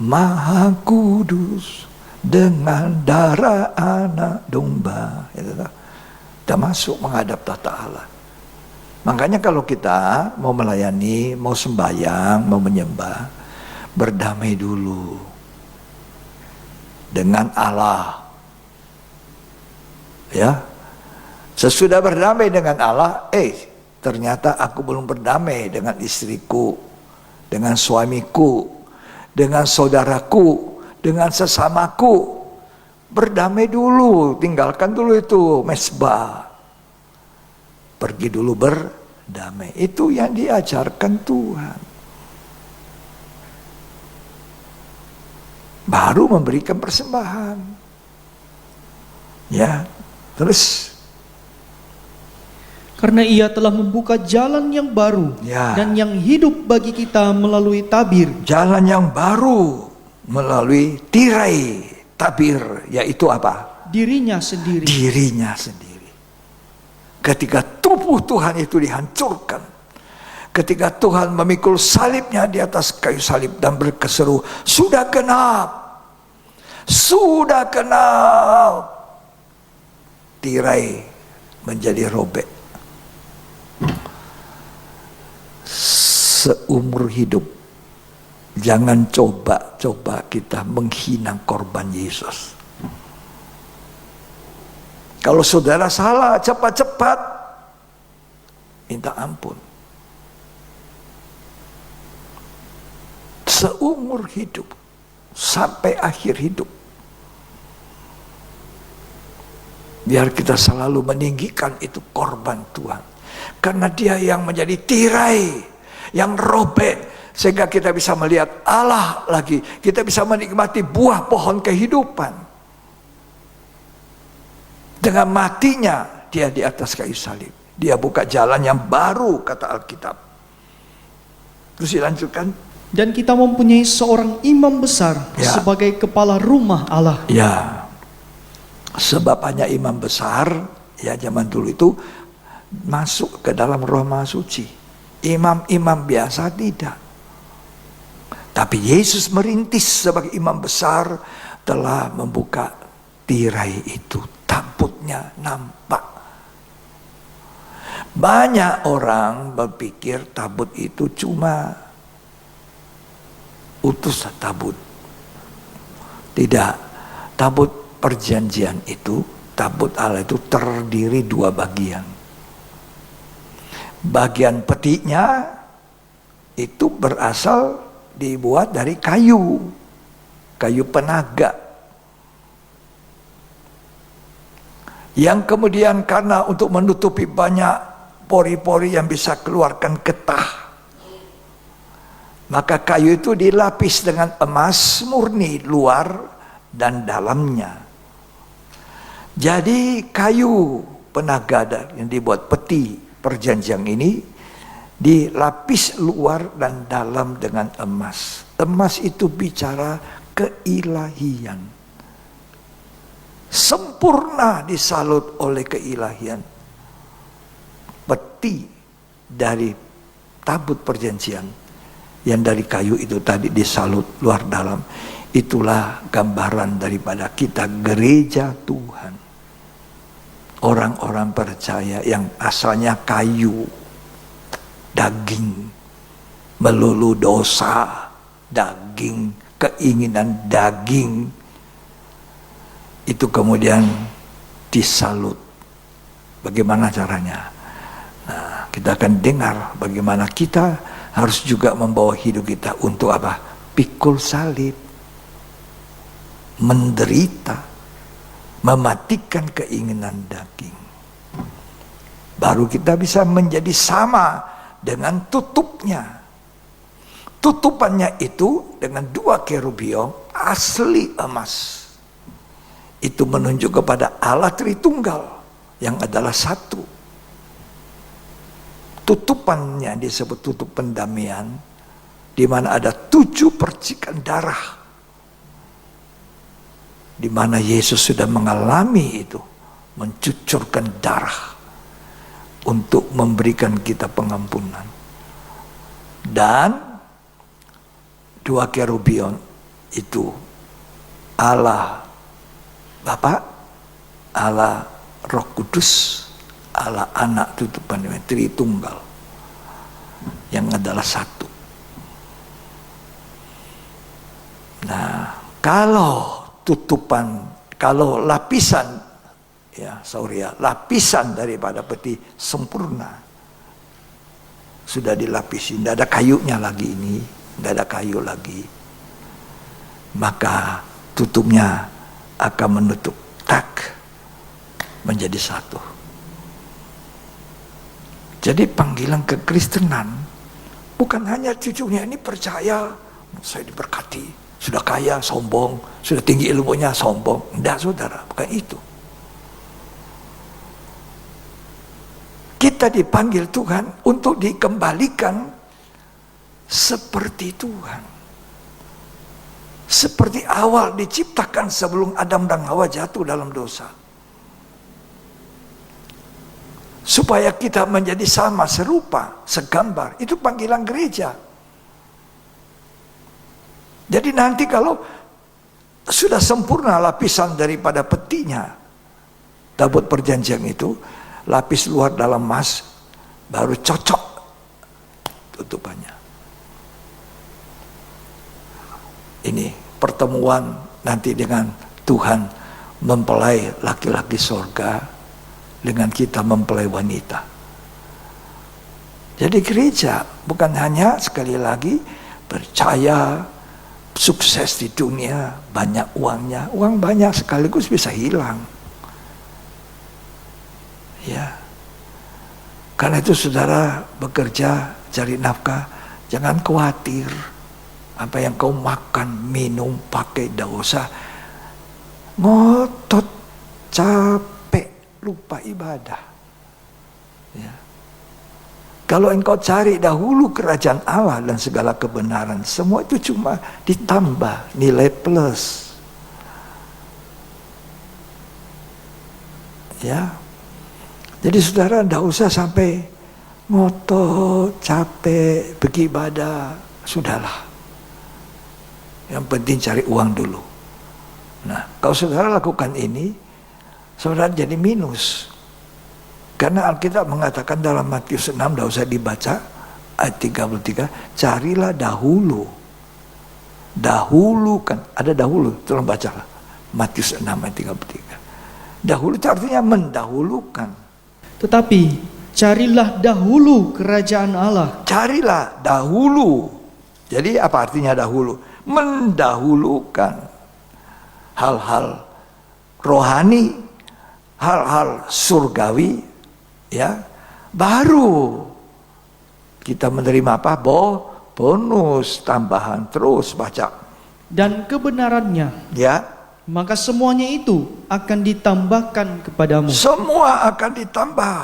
Maha Kudus dengan darah anak domba. Kita masuk menghadap tata Allah. Makanya kalau kita mau melayani, mau sembahyang, mau menyembah, berdamai dulu dengan Allah. Ya, sesudah berdamai dengan Allah, ternyata aku belum berdamai dengan istriku, dengan suamiku, dengan saudaraku, dengan sesamaku. Berdamai dulu, tinggalkan dulu itu mesbah. Pergi dulu berdamai. Itu yang diajarkan Tuhan. Baru memberikan persembahan. Ya, terus Karena ia telah membuka jalan yang baru Ya. dan yang hidup bagi kita melalui tabir. jalan yang baru melalui tirai tabir, yaitu apa? Dirinya sendiri. Dirinya sendiri. Ketika tubuh Tuhan itu dihancurkan, ketika Tuhan memikul salibnya di atas kayu salib dan berkeseru, sudah genap, sudah genap. Tirai menjadi robek. Seumur hidup jangan coba-coba kita menghina korban Yesus. Kalau saudara salah, cepat-cepat minta ampun. Seumur hidup sampai akhir hidup, biar kita selalu meninggikan itu korban Tuhan, karena dia yang menjadi tirai yang robek, sehingga kita bisa melihat Allah lagi, kita bisa menikmati buah pohon kehidupan. Dengan matinya dia di atas kayu salib, dia buka jalan yang baru, kata Alkitab. Terus dilanjutkan, Dan kita mempunyai seorang imam besar Ya. sebagai kepala rumah Allah. ya, sebab hanya imam besar ya zaman dulu itu masuk ke dalam Ruang Maha Suci. Imam-imam biasa tidak. Tapi Yesus merintis sebagai imam besar, telah membuka tirai itu. Tabutnya nampak. Banyak orang berpikir tabut itu cuma utus tabut. Tidak. Tabut perjanjian itu, tabut Allah itu terdiri dua bagian. Bagian petinya itu berasal dibuat dari kayu penaga. Yang kemudian karena untuk menutupi banyak pori-pori yang bisa keluarkan getah, maka kayu itu dilapis dengan emas murni luar dan dalamnya. Jadi kayu penaga yang dibuat peti perjanjian ini dilapis luar dan dalam dengan emas. Emas itu bicara keilahian. Sempurna disalut oleh keilahian. Peti dari tabut perjanjian yang dari kayu itu tadi disalut luar dalam. Itulah gambaran daripada kita gereja Tuhan. Orang-orang percaya yang asalnya kayu, daging, melulu dosa, daging, keinginan daging, itu kemudian disalut. Bagaimana caranya? Nah, kita akan dengar bagaimana kita harus juga membawa hidup kita untuk apa? Pikul salib, menderita, mematikan keinginan daging. Baru kita bisa menjadi sama dengan tutupnya. Tutupannya itu dengan 2 kerubium asli emas. Itu menunjuk kepada Allah Tritunggal yang adalah satu. Tutupannya disebut tutup pendamaian, di mana ada 7 percikan darah, di mana Yesus sudah mengalami itu, mencucurkan darah untuk memberikan kita pengampunan. Dan 2 kerubium itu Allah Bapa, Allah Roh Kudus, Allah Anak tutupan Tritunggal yang adalah satu. Nah, kalau tutupan, kalau lapisan, lapisan daripada peti sempurna, sudah dilapisi, tidak ada kayunya lagi ini, tidak ada kayu lagi, maka tutupnya akan menutup, menjadi satu. Jadi panggilan kekristenan bukan hanya cucunya ini percaya, saya diberkati, sudah kaya sombong, sudah tinggi ilmunya sombong. Tidak, saudara, bukan itu. Kita dipanggil Tuhan untuk dikembalikan seperti Tuhan. Seperti awal diciptakan sebelum Adam dan Hawa jatuh dalam dosa. Supaya kita menjadi sama, serupa, segambar. Itu panggilan gereja. Jadi nanti kalau sudah sempurna lapisan daripada petinya, tabut perjanjian itu, lapis luar dalam emas, baru cocok tutupannya. Ini pertemuan nanti dengan Tuhan mempelai laki-laki sorga dengan kita mempelai wanita. Jadi gereja bukan hanya sekali lagi percaya, sukses di dunia, banyak uangnya, uang banyak sekaligus bisa hilang. Ya, karena itu saudara bekerja cari nafkah, jangan khawatir. Apa yang kau makan, minum, pakai, tidak usah ngotot, capek, lupa ibadah. Ya. Kalau engkau cari dahulu kerajaan Allah dan segala kebenaran, semua itu cuma ditambah nilai plus. Ya, jadi saudara tidak usah sampai ngotot, capek, pergi ibadah, sudahlah. Yang penting cari uang dulu. Nah, kalau saudara lakukan ini, saudara jadi minus. Karena Alkitab mengatakan dalam Matius 6, tidak usah dibaca, ayat 33, carilah dahulu. Dahulu kan, ada dahulu, tolong bacalah. Matius 6 ayat 33. Dahulu itu artinya mendahulukan. Tetapi carilah dahulu kerajaan Allah. Carilah dahulu Jadi apa artinya dahulu? Mendahulukan hal-hal rohani, hal-hal surgawi, ya. Baru kita menerima apa? Bonus tambahan, terus baca. Dan kebenarannya, Ya, maka semuanya itu akan ditambahkan kepadamu. semua akan ditambah.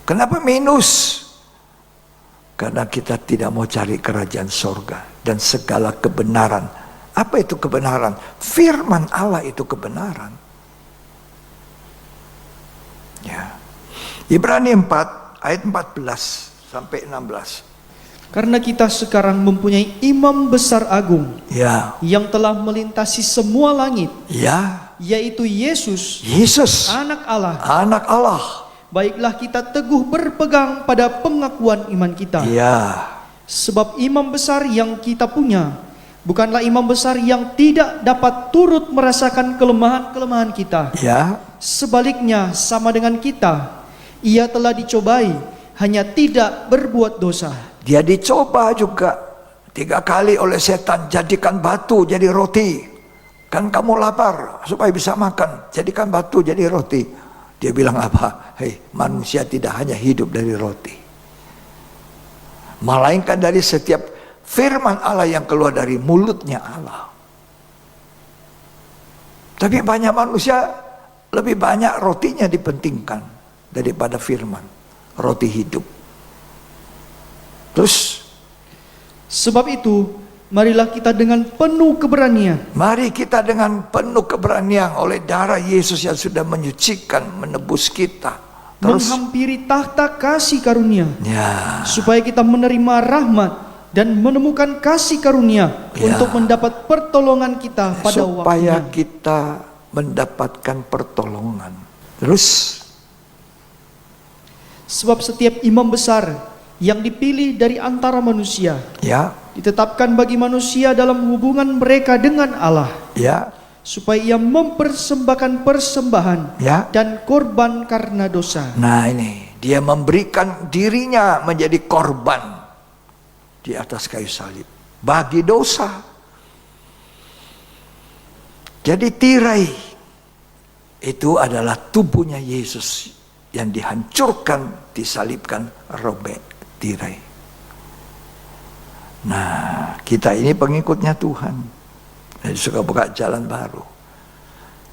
Kenapa minus? Karena kita tidak mau cari kerajaan sorga dan segala kebenaran. Apa itu kebenaran? Firman Allah itu kebenaran. Ya. Ibrani 4 ayat 14 sampai 16. Karena kita sekarang mempunyai imam besar agung Ya, yang telah melintasi semua langit, ya, yaitu Yesus, Yesus, Anak Allah. Anak Allah. Baiklah kita teguh berpegang pada pengakuan iman kita. Ya, Sebab imam besar yang kita punya bukanlah imam besar yang tidak dapat turut merasakan kelemahan-kelemahan kita. ya, Sebaliknya sama dengan kita, ia telah dicobai, hanya tidak berbuat dosa. dia dicoba juga 3 kali oleh setan. Jadikan batu jadi roti. Kan kamu lapar supaya bisa makan. Jadikan batu jadi roti. Dia bilang apa? Hei, manusia tidak hanya hidup dari roti, melainkan dari setiap firman Allah yang keluar dari mulutnya Allah. Tapi banyak manusia lebih banyak rotinya dipentingkan daripada firman, roti hidup. Terus, Sebab itu, marilah kita dengan penuh keberanian mari kita dengan penuh keberanian oleh darah Yesus yang sudah menyucikan, menebus kita. Terus, menghampiri tahta kasih karunia, ya, supaya kita menerima rahmat dan menemukan kasih karunia Ya. untuk mendapat pertolongan kita pada supaya waktunya. kita mendapatkan pertolongan. Terus, Sebab setiap imam besar yang dipilih dari antara manusia ya, ditetapkan bagi manusia dalam hubungan mereka dengan Allah, ya, supaya ia mempersembahkan persembahan ya. dan korban karena dosa. Nah ini, dia memberikan dirinya menjadi korban di atas kayu salib bagi dosa. Jadi tirai itu adalah tubuhnya Yesus yang dihancurkan, disalibkan, robek tirai. Nah, kita ini pengikutnya Tuhan. Jadi suka buka jalan baru.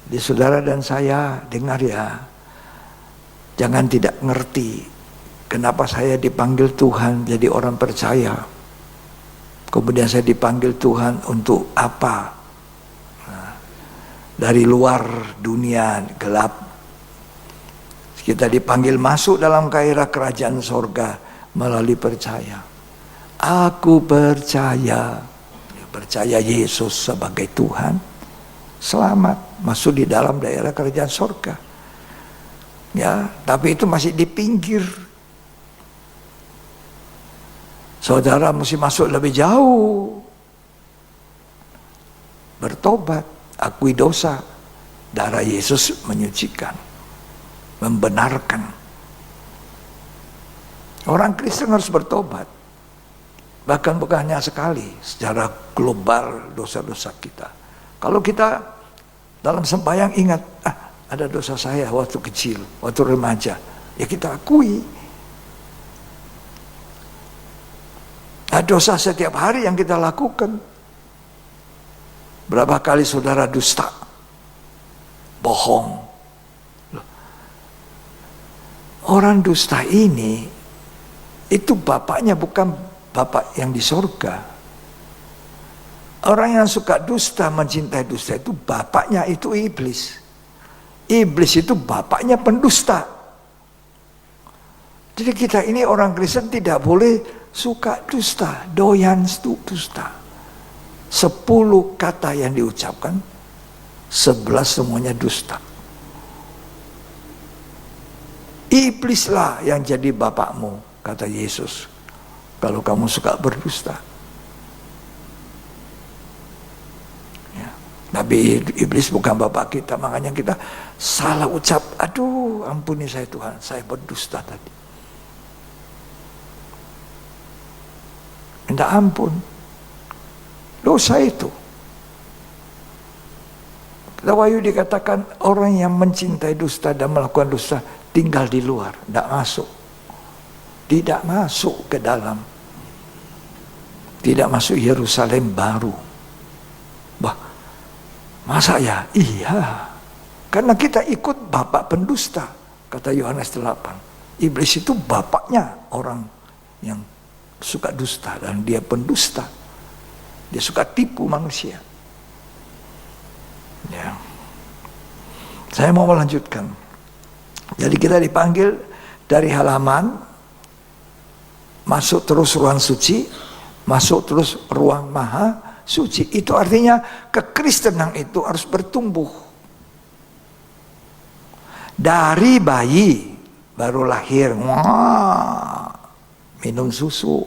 Di saudara dan saya dengar ya, jangan tidak ngerti kenapa saya dipanggil Tuhan jadi orang percaya. Kemudian saya dipanggil Tuhan untuk apa? Nah, dari luar dunia gelap, kita dipanggil masuk dalam gairah kerajaan sorga melalui percaya. Aku percaya Yesus sebagai Tuhan, selamat masuk di dalam daerah kerajaan sorga. Ya, tapi itu masih di pinggir. Saudara mesti masuk lebih jauh. Bertobat, akui dosa. Darah Yesus menyucikan, membenarkan. Orang Kristen harus bertobat. Bahkan bukan hanya sekali, secara global dosa-dosa kita. Kalau kita dalam sembahyang ingat, ada dosa saya waktu kecil, waktu remaja, ya kita akui. Ada dosa setiap hari yang kita lakukan. Berapa kali saudara dusta, bohong. Orang dusta ini, itu bapaknya bukan bapak yang di sorga. Orang yang suka dusta, mencintai dusta itu bapaknya itu iblis. Iblis itu bapaknya pendusta. Jadi kita ini orang Kristen tidak boleh suka dusta, doyan dusta. 10 kata yang diucapkan, 11 semuanya dusta. Iblislah yang jadi bapakmu, kata Yesus, kalau kamu suka berdusta. Ya. Tapi iblis bukan bapak kita, makanya kita salah ucap. Aduh, ampuni saya Tuhan, saya berdusta tadi. minta ampun. Dosa itu. Wahyu dikatakan orang yang mencintai dusta dan melakukan dusta tinggal di luar, tidak masuk. Tidak masuk ke dalam. Tidak masuk Yerusalem baru. Bah, masa ya? Iya. Karena kita ikut bapak pendusta, kata Yohanes 8. Iblis itu bapaknya orang yang suka dusta dan dia pendusta. Dia suka tipu manusia. Ya. Saya mau melanjutkan. Jadi kita dipanggil dari halaman, masuk terus ruang suci, masuk terus ruang maha suci. Itu artinya kekristenan itu harus bertumbuh. Dari bayi baru lahir, wah, minum susu.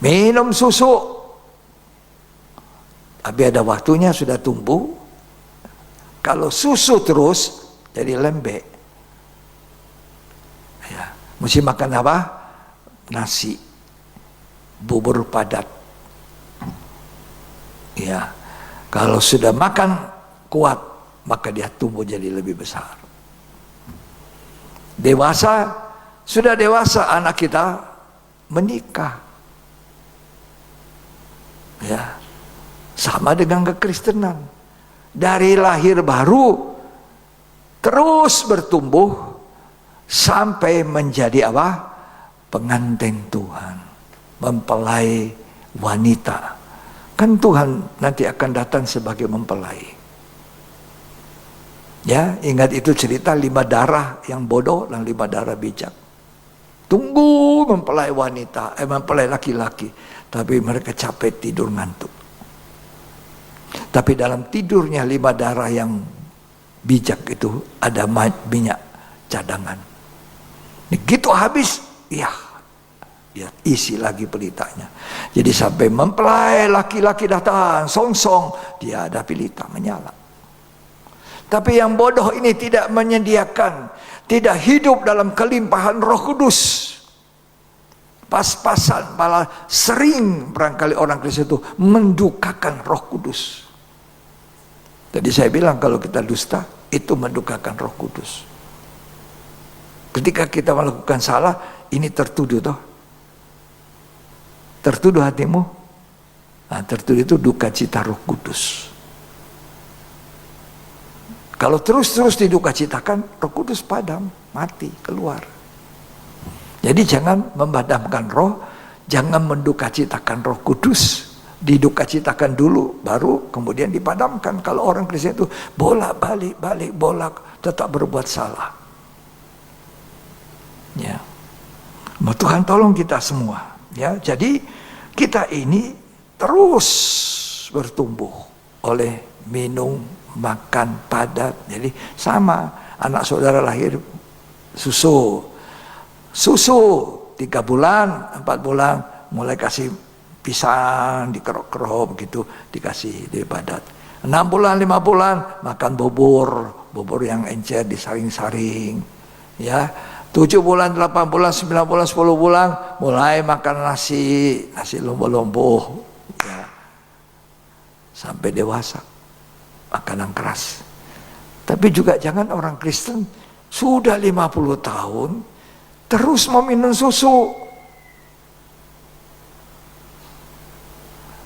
Minum susu. Tapi ada waktunya sudah tumbuh. Kalau susu terus jadi lembek. Ya, mesti makan apa? Nasi, bubur padat. Ya, kalau sudah makan kuat, maka dia tumbuh jadi lebih besar. Dewasa, sudah dewasa anak kita menikah. Ya, sama dengan kekristenan. Dari lahir baru terus bertumbuh sampai menjadi apa? Pengantin Tuhan, mempelai wanita. Kan Tuhan nanti akan datang sebagai mempelai. Ya, ingat itu cerita 5 darah yang bodoh dan 5 darah bijak. Tunggu mempelai wanita, mempelai laki-laki, tapi mereka capek tidur ngantuk. Tapi dalam tidurnya 5 darah yang bijak itu ada minyak cadangan. Begitu habis, ya dia isi lagi pelitanya. Jadi sampai mempelai laki-laki datang, song-song, dia ada pelita menyala. Tapi yang bodoh ini tidak menyediakan, tidak hidup dalam kelimpahan Roh Kudus. Pas-pasan, malah sering barangkali orang Kristen itu mendukakan Roh Kudus. Tadi saya bilang kalau kita dusta, itu mendukakan Roh Kudus. Ketika kita melakukan salah, ini tertuduh toh. Tertuduh hatimu. Nah, tertuduh itu duka cita Roh Kudus. Kalau terus-terus diduka citakan, Roh Kudus padam, mati, keluar. Jadi jangan memadamkan roh, jangan menduka citakan Roh Kudus. Diduka citakan dulu, baru kemudian dipadamkan. Kalau orang Kristen itu bolak-balik, bolak, tetap berbuat salah. Ya, Tuhan tolong kita semua. Ya, jadi kita ini terus bertumbuh oleh minum, makan padat. Jadi sama, anak saudara lahir susu 3 bulan, 4 bulan mulai kasih pisang dikerok-kerok begitu, dikasih di padat. 6 bulan, 5 bulan makan bubur yang encer disaring-saring. Ya, 7 bulan, 8 bulan, 9 bulan, 10 bulan mulai makan nasi lombo-lombo. Ya. Sampai dewasa makanan keras. Tapi juga jangan orang Kristen sudah 50 tahun terus meminum susu.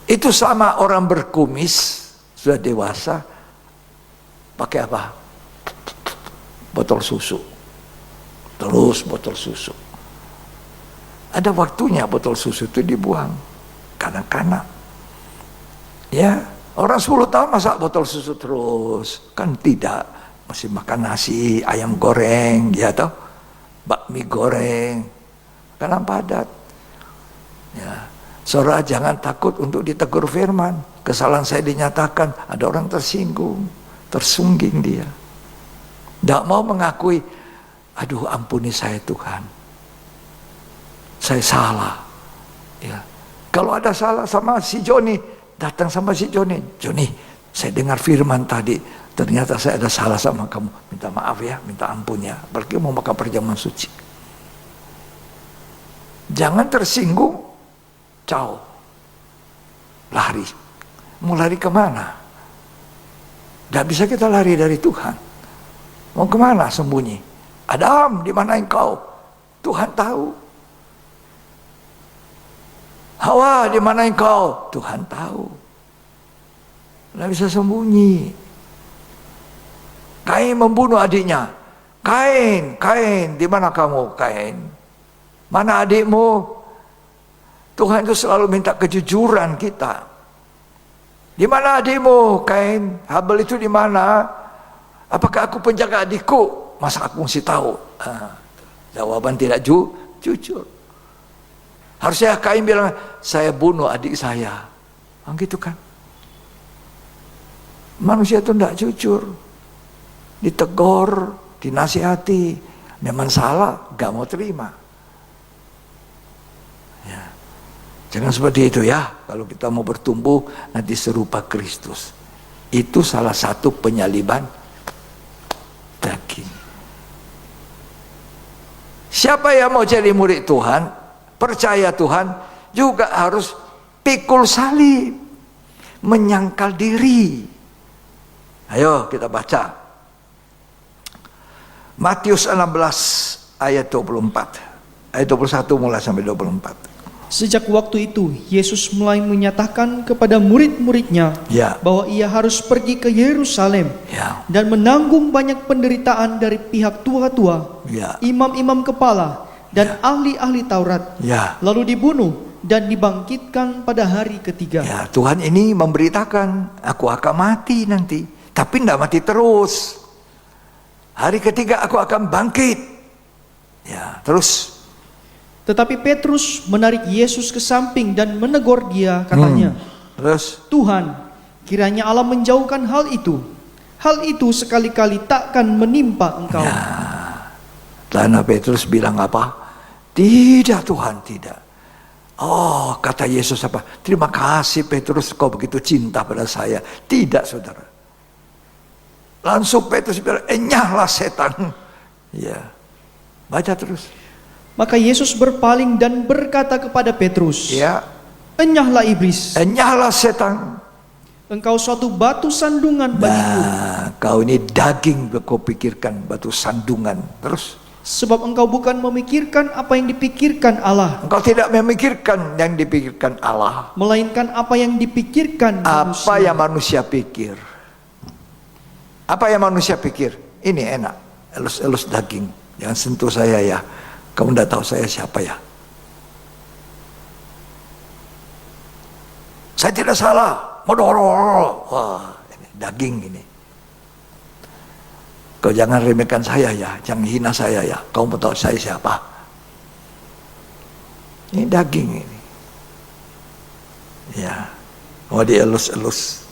Itu sama orang berkumis sudah dewasa pakai apa? Botol susu. Terus botol susu. Ada waktunya botol susu itu dibuang. Kanak-kanak. Ya, orang 10 tahun masa botol susu terus? Kan tidak. Masih makan nasi, ayam goreng, ya toh? Bakmi goreng, makanan padat. Ya, saudara jangan takut untuk ditegur firman. Kesalahan saya dinyatakan, ada orang tersinggung, tersungging dia. Tidak mau mengakui, aduh ampuni saya Tuhan, saya salah. Ya, kalau ada salah sama si Joni, datang sama si Joni, saya dengar firman tadi, ternyata saya ada salah sama kamu, minta maaf ya, minta ampun ya. Apalagi mau makan perjamuan suci. Jangan tersinggung, ciao, lari. Mau lari kemana? Tidak bisa kita lari dari Tuhan. Mau kemana sembunyi? Adam, di mana engkau? Tuhan tahu. Hawa, di mana engkau? Tuhan tahu. Tidak bisa sembunyi. Kain membunuh adiknya. Kain, di mana kamu, Kain? Mana adikmu? Tuhan itu selalu minta kejujuran kita. Di mana adikmu, Kain? Habel itu di mana? Apakah aku penjaga adikku? Masa aku mesti tahu? Jawaban tidak jujur. Harusnya Kain bilang, saya bunuh adik saya. Gitu kan? Manusia itu tidak jujur. Ditegur, dinasihati, memang salah, gak mau terima. Ya. Jangan seperti itu ya. Kalau kita mau bertumbuh nanti serupa Kristus. Itu salah satu penyaliban daging. Siapa yang mau jadi murid Tuhan, percaya Tuhan, juga harus pikul salib, menyangkal diri. Ayo kita baca Matius 16 ayat 24, ayat 21 mulai sampai 24. Sejak waktu itu, Yesus mulai menyatakan kepada murid-muridnya Ya. bahwa ia harus pergi ke Yerusalem Ya. dan menanggung banyak penderitaan dari pihak tua-tua, Ya. imam-imam kepala, dan ahli-ahli Taurat, Ya. lalu dibunuh dan dibangkitkan pada hari ketiga. Ya, Tuhan ini memberitakan, aku akan mati nanti, tapi tidak mati terus. Hari ketiga aku akan bangkit. Ya, terus. Tetapi Petrus menarik Yesus ke samping dan menegur dia, katanya, Terus. Tuhan, kiranya Allah menjauhkan hal itu. Hal itu sekali-kali takkan menimpa engkau. Ya. Karena Petrus bilang apa? Tidak Tuhan, tidak. Oh, kata Yesus apa? Terima kasih Petrus, kau begitu cinta pada saya. Tidak, saudara. Langsung Petrus bilang, enyahlah setan. Ya, baca terus. Maka Yesus berpaling dan berkata kepada Petrus, Ya, enyahlah iblis, enyahlah setan. engkau suatu batu sandungan bagiku, Nah, kau ini daging kau pikirkan, batu sandungan. Terus. sebab engkau bukan memikirkan apa yang dipikirkan Allah, Engkau tidak memikirkan yang dipikirkan Allah. melainkan apa yang dipikirkan Apa manusia. yang manusia pikir? Apa yang manusia pikir? Ini enak, elus-elus daging. Jangan sentuh saya ya. Kamu tidak tahu saya siapa ya. Saya tidak salah. Wah, ini daging ini. Kau jangan remehkan saya ya. Jangan hina saya ya. Kamu tahu saya siapa. Ini daging ini. Ya. Mau dielus-elus.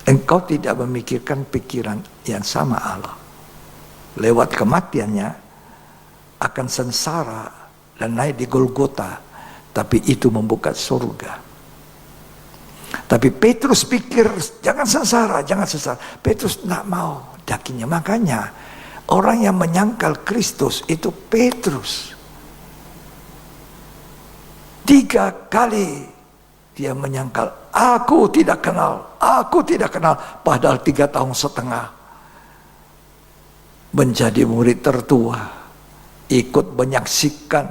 Engkau tidak memikirkan pikiran yang sama Allah. Lewat kematiannya akan sengsara dan naik di Golgota, tapi itu membuka surga. Tapi Petrus pikir jangan sengsara. Petrus tidak mau dagingnya. Makanya orang yang menyangkal Kristus itu Petrus. 3 kali dia menyangkal, aku tidak kenal. Padahal 3 tahun setengah menjadi murid tertua, ikut menyaksikan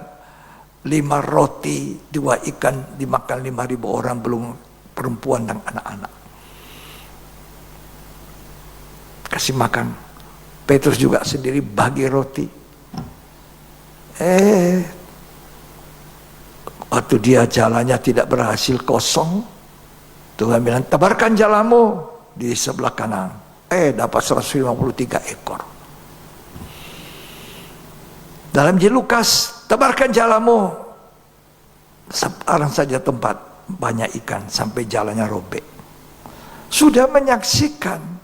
5 roti 2 ikan dimakan 5.000 orang, belum perempuan dan anak-anak. Kasih makan. Petrus juga sendiri bagi roti. Waktu dia jalannya tidak berhasil, kosong, Tuhan bilang, tebarkan jalamu di sebelah kanan. Dapat 153 ekor. Dalam Injil Lukas, tebarkan jalamu. Sekarang saja tempat banyak ikan sampai jalannya robek. Sudah menyaksikan.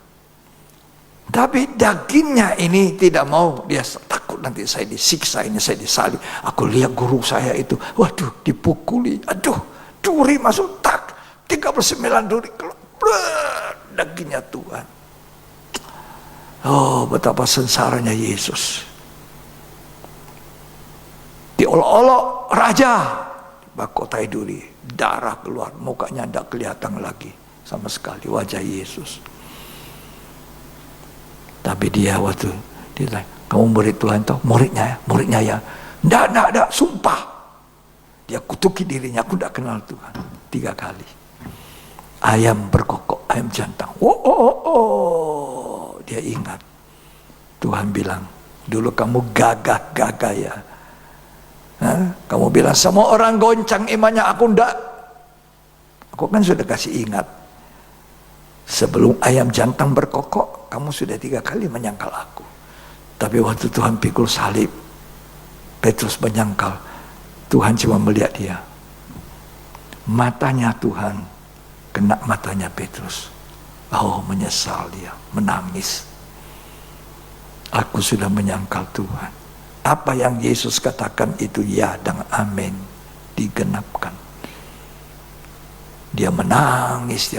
Tapi dagingnya ini tidak mau. Dia takut nanti saya disiksa, ini saya disalib. Aku lihat guru saya itu, waduh, dipukuli. Aduh, duri masuk, tak. 39 duri keluar. Dagingnya Tuhan. Oh, betapa sengsaranya Yesus. Di diolok-olok raja, bakotai duri, darah keluar, mukanya tidak kelihatan lagi sama sekali wajah Yesus. Tapi dia waktu dia tanya, kamu murid Tuhan toh? Muridnya ya. Tidak, sumpah. Dia kutuki dirinya, aku tidak kenal Tuhan. 3 kali. Ayam berkokok, ayam jantan. Oh. Dia ingat. Tuhan bilang, dulu kamu gagah ya. Kamu bilang semua orang goncang imannya, aku enggak. Aku kan sudah kasih ingat. Sebelum ayam jantan berkokok, kamu sudah 3 kali menyangkal aku. Tapi waktu Tuhan pikul salib, Petrus menyangkal. Tuhan cuma melihat dia. Matanya Tuhan kena matanya Petrus. Oh, menyesal dia, menangis. Aku sudah menyangkal Tuhan. Apa yang Yesus katakan itu ya dan amin, digenapkan. Dia menangis.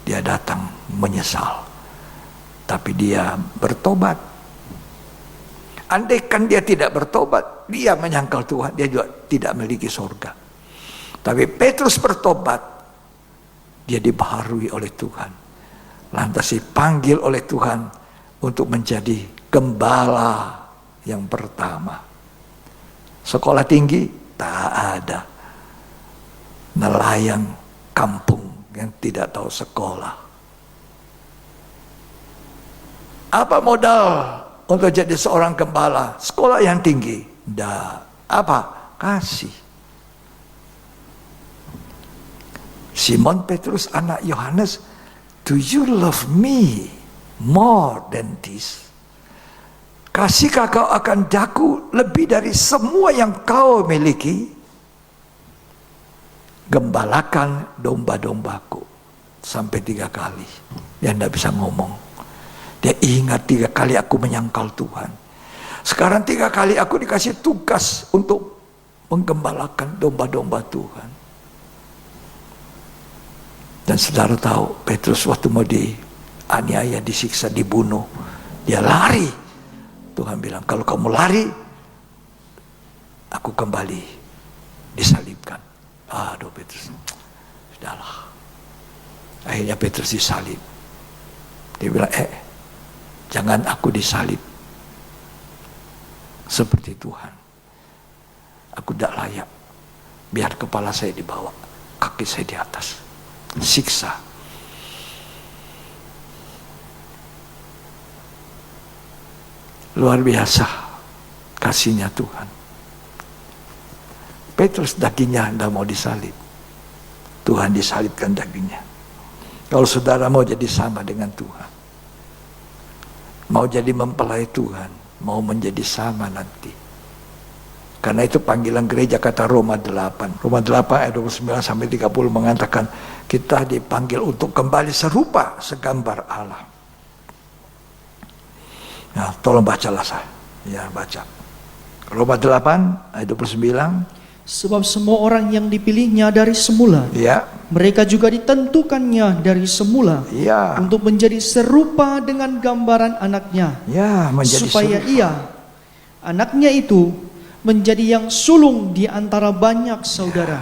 Dia datang menyesal. Tapi dia bertobat. Andaikan dia tidak bertobat, dia menyangkal Tuhan, dia juga tidak memiliki surga. Tapi Petrus bertobat, dia dibaharui oleh Tuhan. Lantas dipanggil oleh Tuhan untuk menjadi gembala yang pertama. Sekolah tinggi tak ada. Nelayan kampung yang tidak tahu sekolah. Apa modal untuk jadi seorang gembala? Sekolah yang tinggi? Tidak. Apa? Kasih. Simon Petrus anak Yohanes, do you love me more than this? Kasihkah kau akan daku lebih dari semua yang kau miliki? Gembalakan domba-dombaku. Sampai 3 kali. Dia tidak bisa ngomong. Dia ingat 3 kali aku menyangkal Tuhan. Sekarang 3 kali aku dikasih tugas untuk menggembalakan domba-domba Tuhan. Dan saudara tahu, Petrus waktu mau dianiaya, disiksa, dibunuh, dia lari. Tuhan bilang, kalau kamu lari, aku kembali disalibkan. Aduh Petrus, sudahlah. Akhirnya Petrus disalib. Dia bilang, jangan aku disalib seperti Tuhan. Aku tidak layak. Biar kepala saya dibawa, kaki saya di atas. Siksa. Luar biasa kasihnya Tuhan. Petrus dagingnya tidak mau disalib. Tuhan disalibkan dagingnya. Kalau saudara mau jadi sama dengan Tuhan, mau jadi mempelai Tuhan, mau menjadi sama nanti. Karena itu panggilan gereja, kata Roma 8. Roma 8 ayat 29 sampai 30 mengatakan kita dipanggil untuk kembali serupa segambar Allah. Ya, tolong bacalah saya. Ya, baca. Roma 8 ayat 29. Sebab semua orang yang dipilihnya dari semula, Ya. mereka juga ditentukannya dari semula, Ya. untuk menjadi serupa dengan gambaran anaknya, Ya, menjadi supaya serupa. ia, anaknya itu, menjadi yang sulung di antara banyak saudara.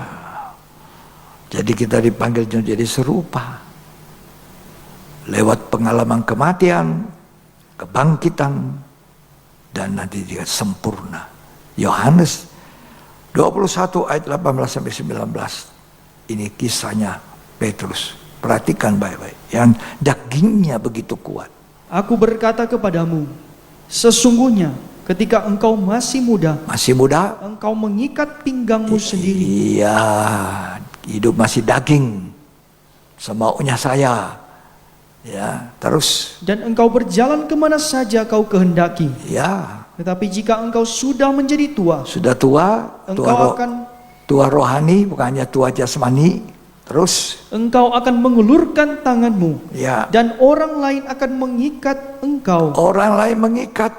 Jadi kita dipanggil menjadi serupa. Lewat pengalaman kematian, kebangkitan, dan nanti dia sempurna. Yohanes 21 ayat 18 sampai 19. Ini kisahnya Petrus. Perhatikan baik-baik. Yang dagingnya begitu kuat. Aku berkata kepadamu, sesungguhnya ketika engkau masih muda, engkau mengikat pinggangmu sendiri. Iya, hidup masih daging, semaunya saya. Ya, terus. Dan engkau berjalan kemana saja kau kehendaki. Ya. Tetapi jika engkau sudah menjadi tua, Sudah tua, tua rohani, bukan hanya tua jasmani. Terus. Engkau akan mengulurkan tanganmu. Ya. Dan orang lain akan mengikat engkau. Orang lain mengikat.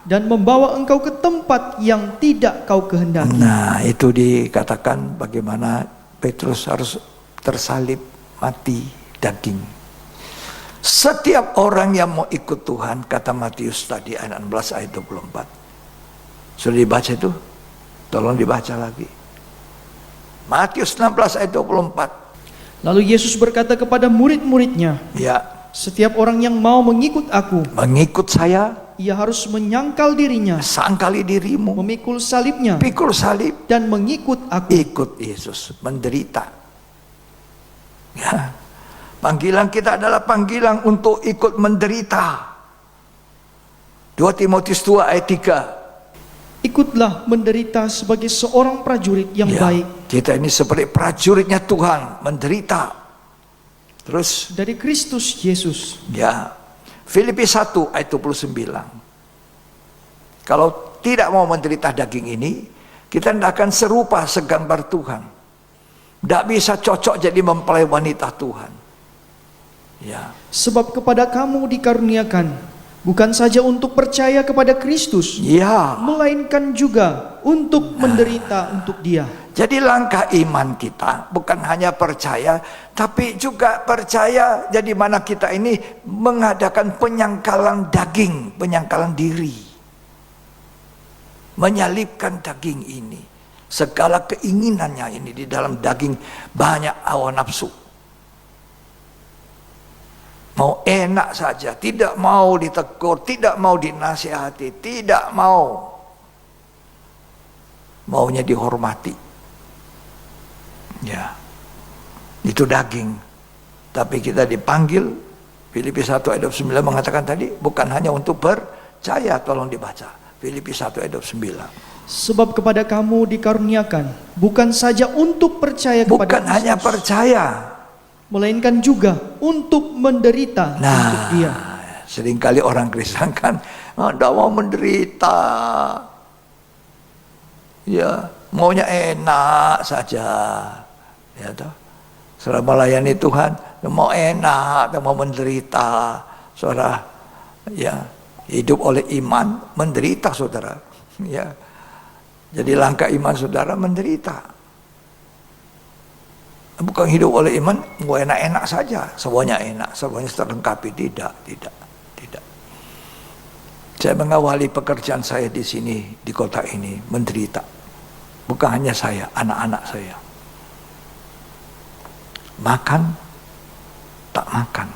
Dan membawa engkau ke tempat yang tidak kau kehendaki. Nah, itu dikatakan bagaimana Petrus harus tersalib, mati daging. Setiap orang yang mau ikut Tuhan, kata Matius tadi ayat 16 ayat 24, Sudah dibaca itu? Tolong dibaca lagi. Matius 16 ayat 24. Lalu Yesus berkata kepada murid-muridnya, Ya, setiap orang yang mau mengikut aku, mengikut saya, ia harus menyangkal dirinya, sangkali dirimu, memikul salibnya, pikul salib, dan mengikut aku. ikut Yesus, menderita. Ya. Panggilan kita adalah panggilan untuk ikut menderita. 2 Timotius 2 ayat 3. Ikutlah menderita sebagai seorang prajurit yang Ya, baik kita ini seperti prajuritnya Tuhan, menderita. Terus, dari Kristus Yesus. ya, Filipi 1 ayat 29. Kalau tidak mau menderita daging ini, kita tidak akan serupa segambar Tuhan. Tidak bisa cocok jadi mempelai wanita Tuhan. Ya, Sebab kepada kamu dikaruniakan bukan saja untuk percaya kepada Kristus, ya. melainkan juga untuk menderita untuk Dia. Jadi langkah iman kita bukan hanya percaya, tapi juga percaya jadi mana kita ini mengadakan penyangkalan daging, penyangkalan diri. Menyalibkan daging ini. Segala keinginannya ini di dalam daging banyak hawa nafsu. Mau enak saja, tidak mau ditegur, tidak mau dinasihati, tidak mau. Maunya dihormati. Ya, itu daging. Tapi kita dipanggil, Filipi 1 ayat 29 mengatakan tadi, bukan hanya untuk percaya, tolong dibaca. Filipi 1 ayat 29. Sebab kepada kamu dikaruniakan bukan saja untuk percaya kepada Bukan Kristus, hanya percaya. melainkan juga untuk menderita untuk Dia. Seringkali orang Kristen kan, tidak mau menderita. Ya, maunya enak saja. Ya toh. Saudara melayani Tuhan, mau enak, mau menderita. Saudara, ya, hidup oleh iman, menderita saudara. Ya. Jadi langkah iman saudara menderita. Bukan hidup oleh iman, mau enak-enak saja, semuanya enak, semuanya terlengkapi. Tidak. Saya mengawali pekerjaan saya di sini, di kota ini, menderita. Bukan hanya saya, anak-anak saya. Makan, tak makan,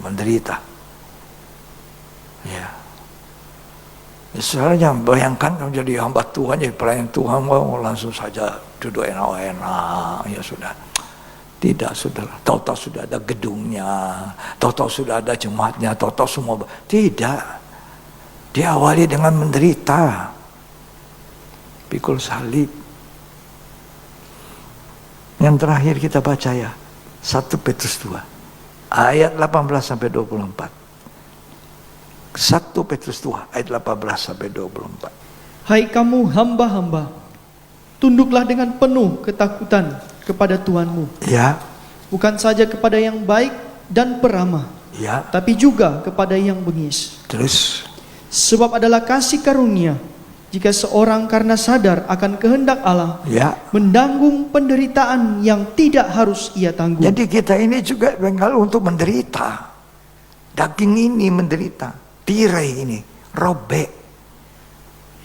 menderita. Ya. Misalnya bayangkan kamu jadi hamba Tuhan, jadi pelayan Tuhan, mau langsung saja duduk enak-enak, ya sudah. Tidak, saudara. Tahu-tahu sudah ada gedungnya, tahu-tahu sudah ada jemaatnya, tahu-tahu semua. Tidak. Diawali dengan menderita. Pikul salib. Yang terakhir kita baca ya, 1 Petrus 2 ayat 18 sampai 24. 1 Petrus 2 ayat 18 sampai 24. Hai kamu hamba-hamba, tunduklah dengan penuh ketakutan kepada Tuhanmu, Ya, bukan saja kepada yang baik dan peramah, ya. tapi juga kepada yang bengis. Terus, Sebab adalah kasih karunia jika seorang karena sadar akan kehendak Allah ya. menanggung penderitaan yang tidak harus ia tanggung. Jadi kita ini juga bengkal untuk menderita. Daging ini menderita. Tirai ini robek.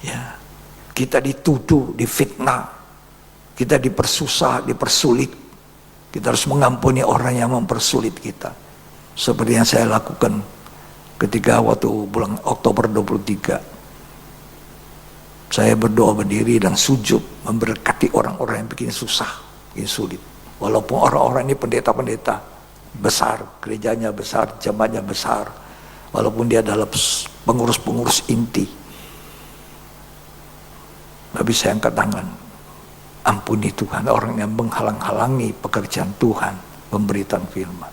Ya. Kita dituduh, difitnah. Kita dipersusah, dipersulit. Kita harus mengampuni orang yang mempersulit kita. Seperti yang saya lakukan ketika waktu bulan Oktober 23. Saya berdoa berdiri dan sujud memberkati orang-orang yang bikin susah, bikin sulit. Walaupun orang-orang ini pendeta-pendeta besar, gerejanya besar, jemaatnya besar. Walaupun dia adalah pengurus-pengurus inti. Tapi saya angkat tangan. Ampuni Tuhan orang yang menghalang-halangi pekerjaan Tuhan, pemberitaan firman.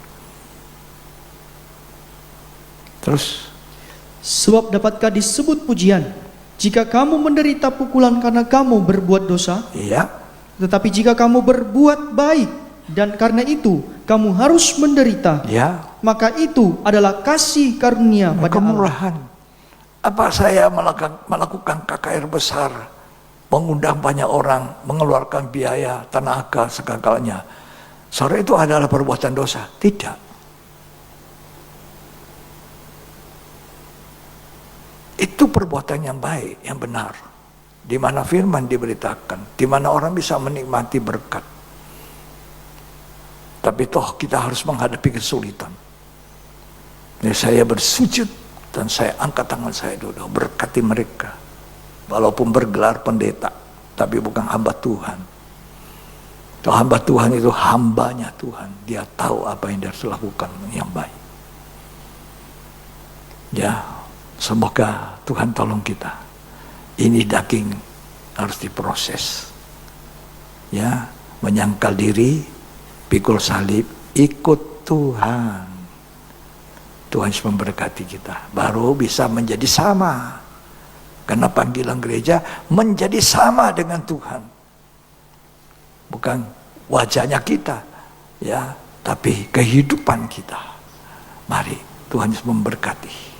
Terus, Sebab dapatkah disebut pujian jika kamu menderita pukulan karena kamu berbuat dosa? iya, Tetapi jika kamu berbuat baik dan karena itu kamu harus menderita, ya, maka itu adalah kasih karunia pada Allah. kemurahan. Apa saya melakukan KKR besar, mengundang banyak orang, mengeluarkan biaya, tenaga, segagalnya. Saudara, itu adalah perbuatan dosa? Tidak. Itu perbuatan yang baik, yang benar. Di mana firman diberitakan, di mana orang bisa menikmati berkat. Tapi toh kita harus menghadapi kesulitan. Jadi saya bersujud dan saya angkat tangan saya dulu, berkati mereka. Walaupun bergelar pendeta, tapi bukan hamba Tuhan. Kalau hamba Tuhan itu hambanya Tuhan. Dia tahu apa yang dia harus lakukan yang baik. Ya, semoga Tuhan tolong kita. Ini daging harus diproses. Ya, menyangkal diri, pikul salib, ikut Tuhan. Tuhan harus memberkati kita. Baru bisa menjadi sama. Karena panggilan gereja menjadi sama dengan Tuhan. Bukan wajahnya kita, ya, tapi kehidupan kita. Mari Tuhan Yesus memberkati.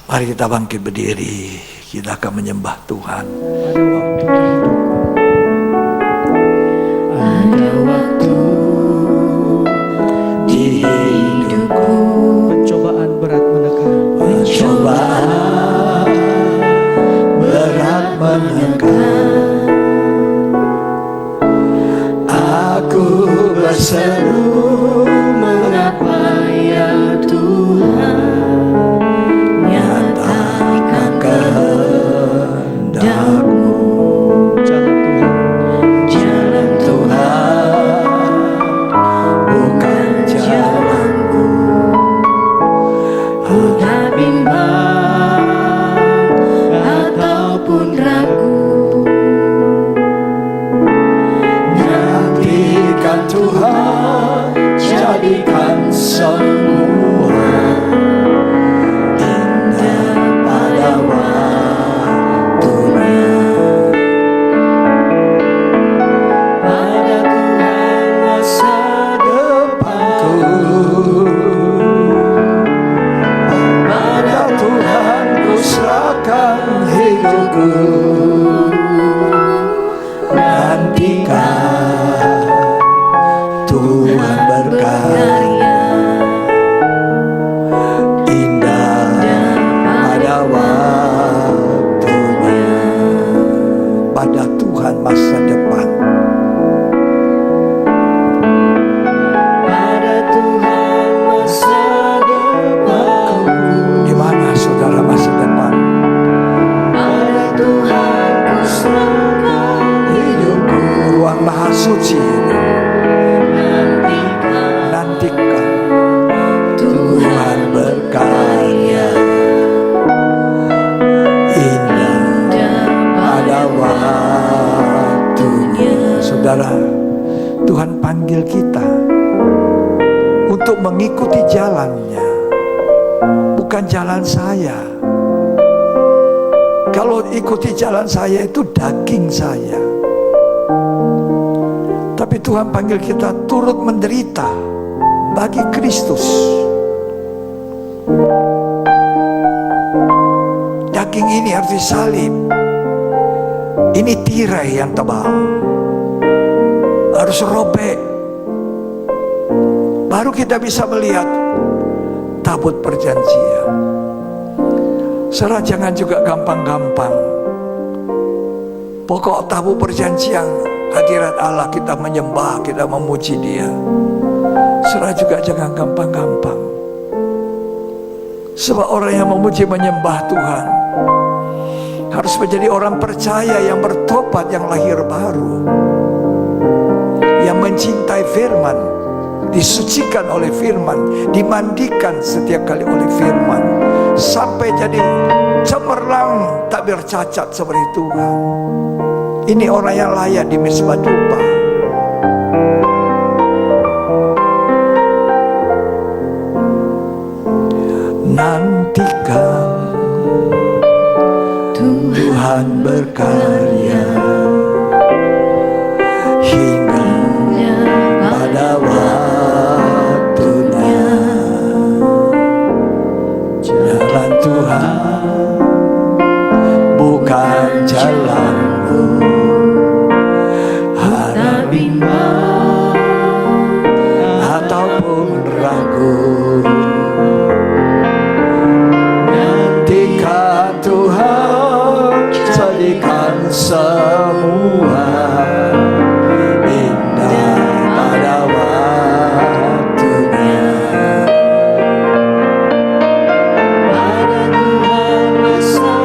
Mari kita bangkit berdiri, kita akan menyembah Tuhan. Ada waktu di hidupku, Pencobaan berat menekan. Pencobaan berat menekan. Aku berseru, mengapa ya Tuhan, nyatakan kehendak-Mu. Jalan Tuhan. Jalan Tuhan bukan jalanku. Ku tak bimbang ataupun ragu. nantikan Tuhan, jadikan semua indah pada waktunya. Pada Tuhan masa Depanku, pada Tuhan ku serahkan hidupku. Nantikan Tuhan berkarya indah pada waktunya. Pada Tuhan masa depan. pada Tuhan masa depanku. Di mana saudara masa depan? Pada Tuhan ku serahkan Hidupku ruang maha suci. nantikan Nantikan Tuhan berkarya indah pada waktunya. Saudara, Tuhan panggil kita untuk mengikuti jalannya, bukan jalan saya. Kalau ikuti jalan saya itu daging saya. Tapi Tuhan panggil kita turut menderita bagi Kristus. Daging ini harus disalib. Ini tirai yang tebal, harus robek. Baru kita bisa melihat tabut perjanjian. Saudara, jangan juga gampang-gampang. Pokok tabut perjanjian hadirat Allah, kita menyembah, kita memuji Dia. Saudara juga jangan gampang-gampang. Sebab orang yang memuji menyembah Tuhan harus menjadi orang percaya yang bertobat, yang lahir baru, yang mencintai firman, disucikan oleh firman, dimandikan setiap kali oleh firman, sampai jadi cemerlang tak bercacat seperti Tuhan. Ini orang yang layak di mezbah dupa. Nantikan Tuhan berkarya hingga pada waktunya. Jalan Tuhan bukan jalanku, harap bimbang ataupun ragu. Nantikan semua indah pada waktunya. Pada Tuhan masa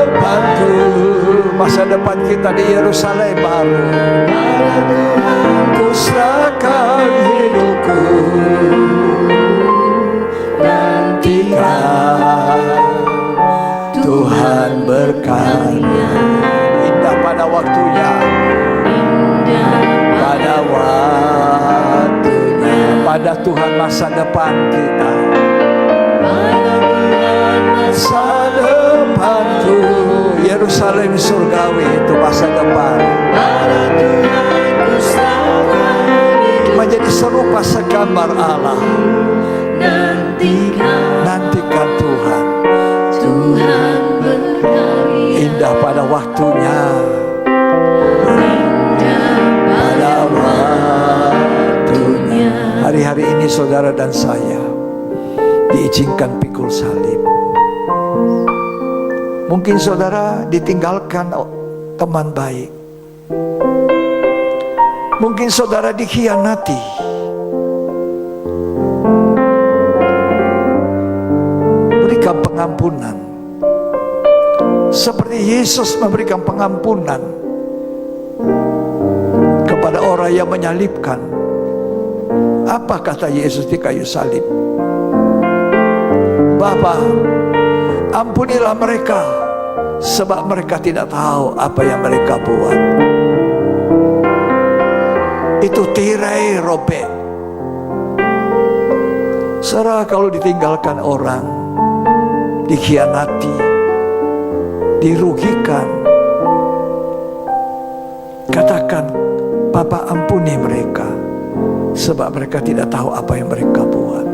Depanku, masa depan kita di Yerusalem baru. pada Tuhan Ku serahkan hidupku, nantikan Tuhan berkarya. Indah pada waktunya, pada waktunya, pada Tuhan masa depan kita. Masa depanku, Yerusalem surgawi itu masa depan. Menjadi serupa segambar Allah. Nantikan Tuhan. Indah pada waktunya, pada waktunya. Hari-hari ini saudara dan saya diizinkan pikul salib. Mungkin saudara ditinggalkan teman baik. Mungkin saudara dikhianati. Berikan pengampunan. Seperti Yesus memberikan pengampunan kepada orang yang menyalibkan. Apa kata Yesus di kayu salib? Bapa, ampunilah mereka, sebab mereka tidak tahu apa yang mereka buat. Itu tirai robek. Saudara, kalau ditinggalkan orang, dikhianati, dirugikan, katakan, Bapa ampuni mereka, sebab mereka tidak tahu apa yang mereka buat.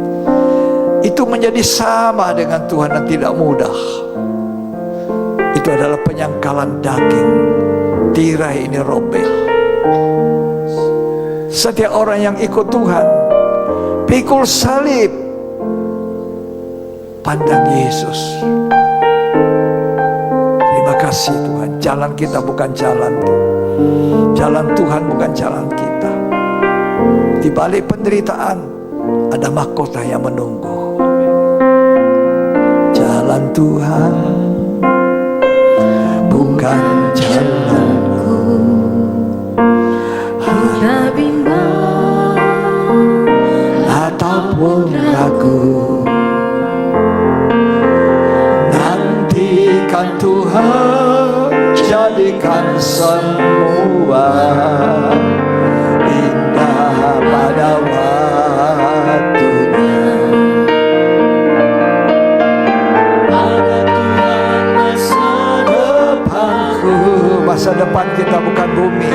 Itu menjadi sama dengan Tuhan dan tidak mudah. Itu adalah penyangkalan daging. Tirai ini robek. Setiap orang yang ikut Tuhan, pikul salib, pandang Yesus. Terima kasih Tuhan. Jalan kita bukan jalan Tuhan bukan jalan kita. Di balik penderitaan ada mahkota yang menunggu. Jalan Tuhan bukan jalanku. Tak bimbang Ataupun ragu, nantikan Tuhan, jadikan semua indah pada waktunya. Pada Tuhan masa depanku, masa depan kita bukan bumi.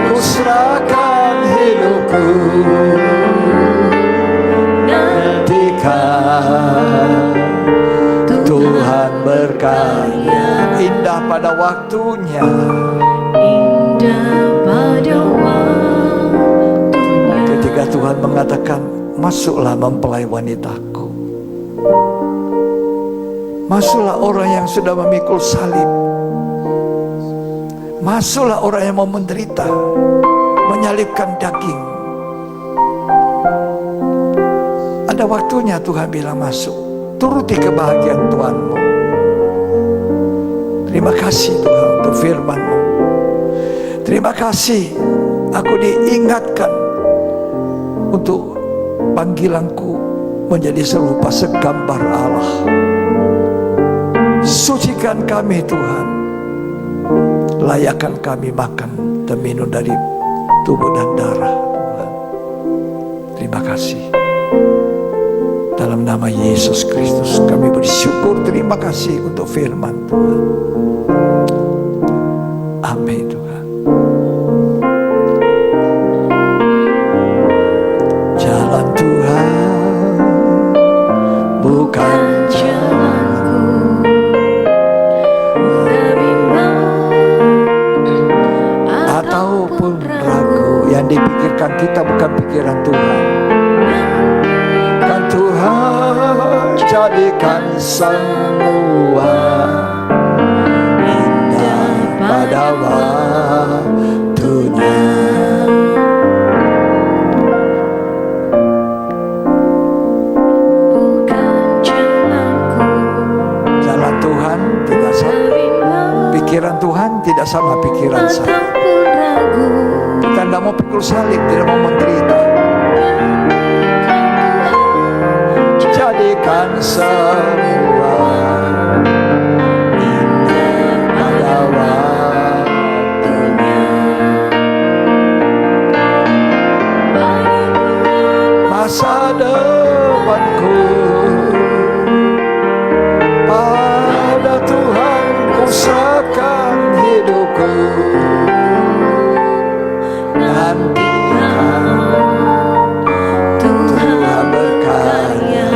Ku serahkan hidupku, nantikan Tuhan berkarya. Indah pada waktunya. Ketika Tuhan mengatakan, masuklah mempelai wanitaku. Masuklah orang yang sudah memikul salib. Masuklah orang yang mau menderita, menyalibkan daging. Ada waktunya Tuhan bilang masuk. Turuti kebahagiaan Tuhanmu. Terima kasih Tuhan untuk firman-Mu. Terima kasih aku diingatkan untuk panggilanku menjadi serupa segambar Allah. Sucikan kami Tuhan. Layakkan kami makan dan minum dari tubuh dan darah Tuhan. Terima kasih. Dalam nama Yesus Kristus kami bersyukur. Terima kasih untuk firman Tuhan. Amin Tuhan. Jalan Tuhan bukan jalanku, ataupun ragu. Yang dipikirkan kita bukan pikiran Tuhan. Kan Tuhan jadikan semua pada waktunya. Bukan jalanku, Jalan Tuhan tidak sama, bimbang pikiran Tuhan tidak sama pikiran saya. ataupun ragu. Kita tidak mau pikul salib, tidak mau menderita. Jadikan semua indah pada waktunya. Masa depanku pada Tuhan ku serahkan hidupku. Nantikan Tuhan berkarya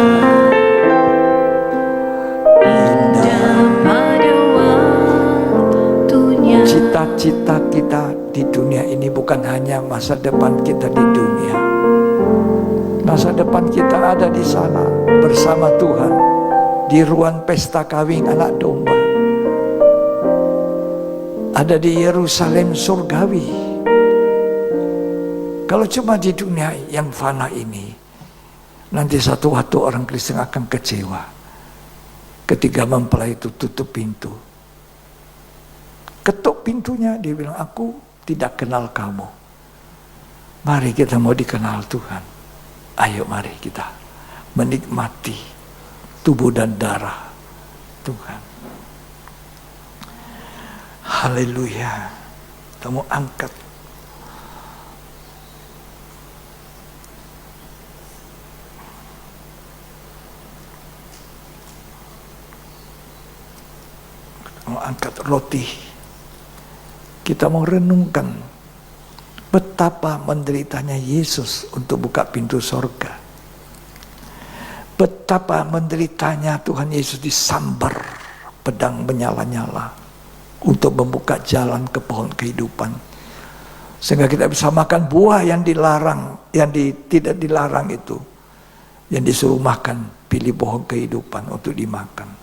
indah. Pada waktunya. Cita-cita kita di dunia ini bukan hanya masa depan kita di dunia. Masa depan kita ada di sana bersama Tuhan di ruang pesta kawin anak domba. Ada di Yerusalem surgawi. Kalau cuma di dunia yang fana ini, nanti satu waktu orang Kristen akan kecewa ketika mempelai itu tutup pintu. Ketuk pintunya, dia bilang, aku tidak kenal kamu. Mari kita mau dikenal Tuhan. Ayo mari kita menikmati tubuh dan darah Tuhan. Haleluya. Kamu angkat angkat roti. Kita mau renungkan betapa menderitanya Yesus untuk buka pintu sorga. Betapa menderitanya Tuhan Yesus disambar pedang menyala-nyala untuk membuka jalan ke pohon kehidupan. Sehingga kita bisa makan buah yang dilarang, yang tidak dilarang itu. Yang disuruh makan, pilih pohon kehidupan untuk dimakan.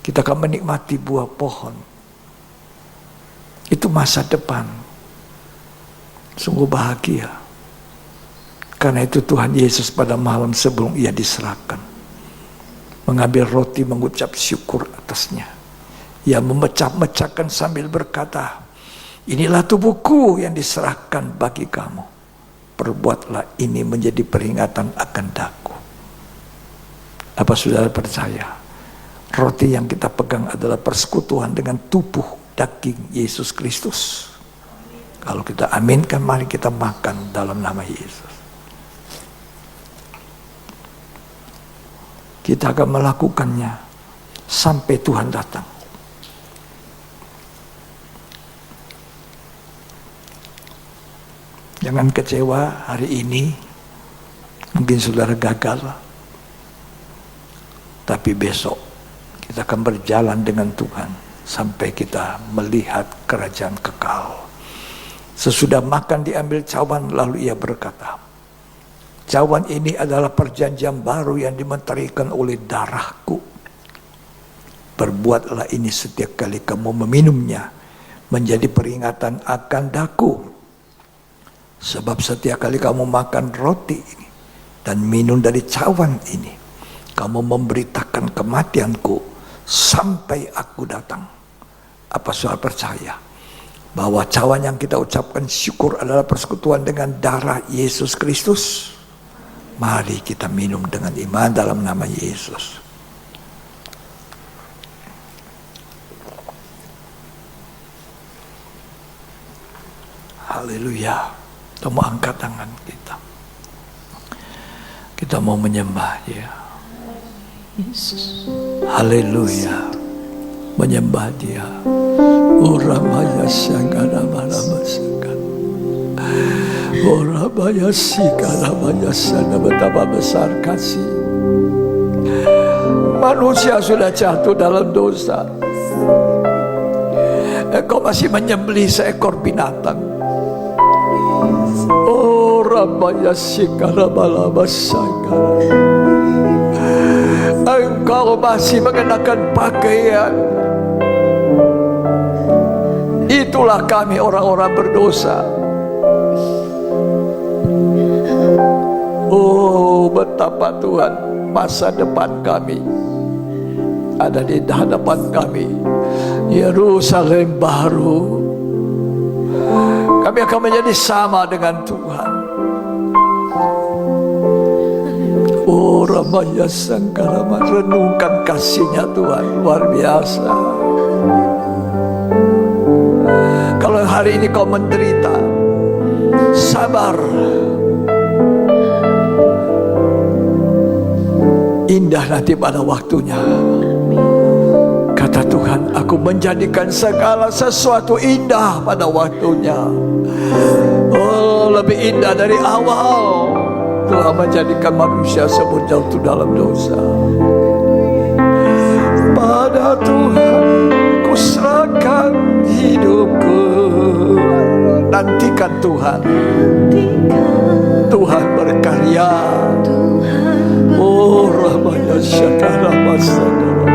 Kita akan menikmati buah pohon. Itu masa depan. Sungguh bahagia. Karena itu Tuhan Yesus pada malam sebelum ia diserahkan, mengambil roti, mengucap syukur atasnya. Ia memecah-mecahkan sambil berkata, inilah tubuhku yang diserahkan bagi kamu. Perbuatlah ini menjadi peringatan akan daku. Apa saudara percaya? Roti yang kita pegang adalah persekutuan dengan tubuh daging Yesus Kristus. Kalau kita aminkan, mari kita makan dalam nama Yesus. Kita akan melakukannya sampai Tuhan datang. Jangan kecewa hari ini, mungkin saudara gagal, tapi besok kita akan berjalan dengan Tuhan sampai kita melihat kerajaan kekal. Sesudah makan diambil cawan, lalu ia berkata, cawan ini adalah perjanjian baru yang dimenterikan oleh darahku. Berbuatlah ini setiap kali kamu meminumnya, menjadi peringatan akan daku. Sebab setiap kali kamu makan roti ini dan minum dari cawan ini, kamu memberitakan kematianku sampai aku datang. Apa saudara percaya bahwa cawan yang kita ucapkan syukur adalah persekutuan dengan darah Yesus Kristus? Mari kita minum dengan iman dalam nama Yesus. Haleluya. Kita mau angkat tangan kita. Kita mau menyembah Dia. Haleluya. Menyembah Dia. Uramaya sangana malamasakan. Uramaya sikana mayasana, betapa besar kasih. Manusia sudah jatuh dalam dosa. Engkau masih menyembelih seekor binatang. Uramaya sikana malamasakan. Engkau masih mengenakan pakaian Itulah kami orang-orang berdosa. Oh, betapa Tuhan masa depan kami ada di hadapan kami. Yerusalem baru. Kami akan menjadi sama dengan Tuhan. Oh, Ramaya Sangkarama, renungkan kasih-Nya Tuhan, luar biasa. Kalau hari ini kau menderita, sabar. Indah nanti pada waktunya. Kata Tuhan, aku menjadikan segala sesuatu indah pada waktunya. Oh, lebih indah dari awal. Telah menjadikan manusia sebut jatuh dalam dosa. Pada Tuhan ku serahkan hidupku. Nantikan Tuhan. Tuhan berkarya. Oh, Ramaya Syakara Masakara.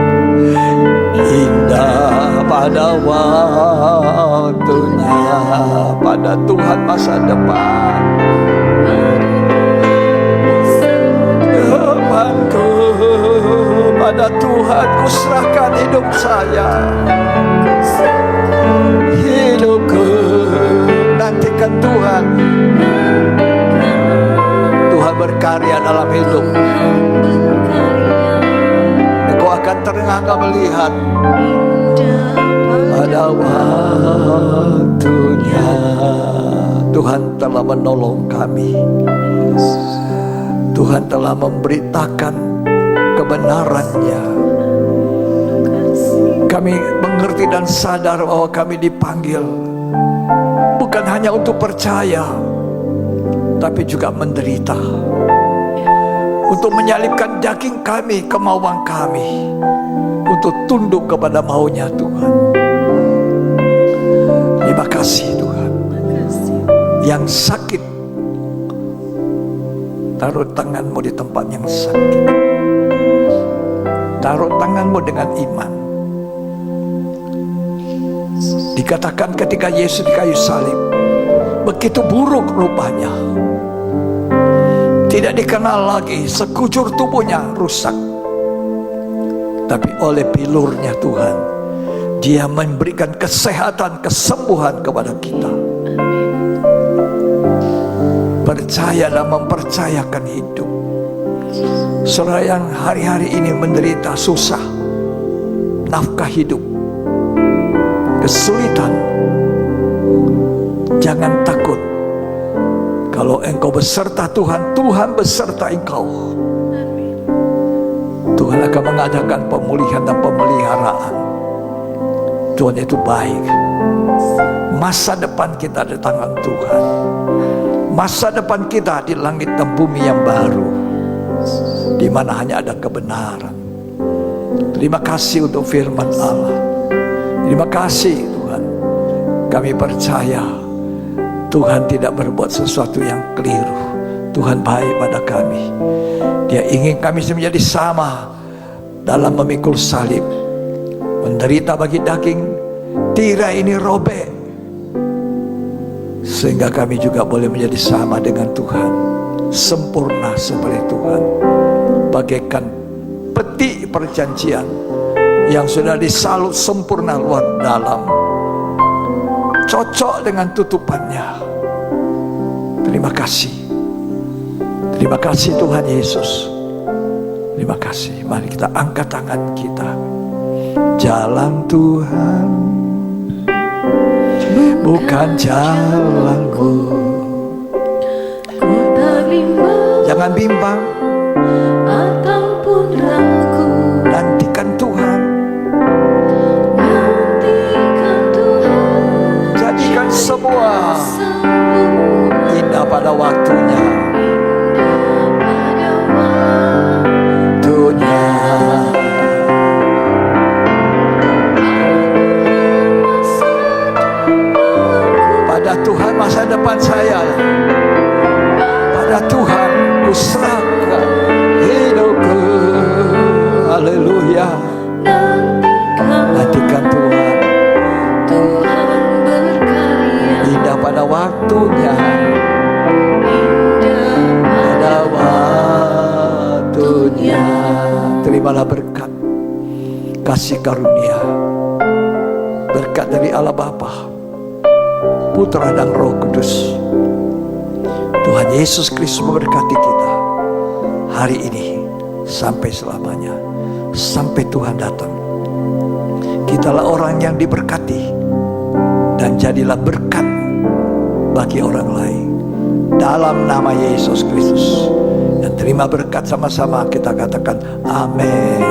Indah pada waktunya. Pada Tuhan masa depan. Depanku, pada Tuhan ku serahkan hidup saya. Hidupku, nantikan Tuhan. Tuhan berkarya dalam hidup. Engkau akan terengah melihat pada waktunya. Tuhan telah menolong kami. Tuhan telah memberitakan kebenarannya. Kami mengerti dan sadar bahwa kami dipanggil bukan hanya untuk percaya, tapi juga menderita. Untuk menyalibkan daging kami, kemauan kami, untuk tunduk kepada maunya Tuhan. Terima kasih Tuhan. Yang sakit, taruh tanganmu di tempat yang sakit. Taruh tanganmu dengan iman. Dikatakan ketika Yesus di kayu salib, begitu buruk rupanya. Tidak dikenal lagi, sekujur tubuhnya rusak. Tapi oleh pilurnya Tuhan, Dia memberikan kesehatan, kesembuhan kepada kita. Percaya dan mempercayakan hidup. Saudara yang hari-hari ini menderita susah, nafkah hidup, kesulitan, jangan takut. Kalau engkau beserta Tuhan, Tuhan beserta engkau. Tuhan akan mengadakan pemulihan dan pemeliharaan. Tuhan itu baik. Masa depan kita di tangan Tuhan. Masa depan kita di langit dan bumi yang baru, di mana hanya ada kebenaran. Terima kasih untuk firman Allah. Terima kasih Tuhan. Kami percaya Tuhan tidak berbuat sesuatu yang keliru. Tuhan baik pada kami. Dia ingin kami menjadi sama dalam memikul salib, menderita bagi daging, tirai ini robek, sehingga kami juga boleh menjadi sama dengan Tuhan, sempurna seperti Tuhan, bagaikan peti perjanjian yang sudah disalut sempurna luar dalam, cocok dengan tutupannya. Terima kasih. Terima kasih Tuhan Yesus. Terima kasih. Mari kita angkat tangan kita. Jalan Tuhan bukan jalanku. Jangan bimbang ataupun ragu. Nantikan Tuhan. Nantikan Tuhan. Jadikan semua indah pada waktunya. Pada Tuhan masa depan saya. Pada Tuhan ku serahkan hidupku. Haleluya. Nantikan Tuhan. kasih karunia, berkat dari Allah Bapa, Putra dan Roh Kudus. Tuhan Yesus Kristus memberkati kita hari ini sampai selamanya, sampai Tuhan datang. Kitalah orang yang diberkati dan jadilah berkat bagi orang lain dalam nama Yesus Kristus. Dan terima berkat sama-sama, kita katakan amin.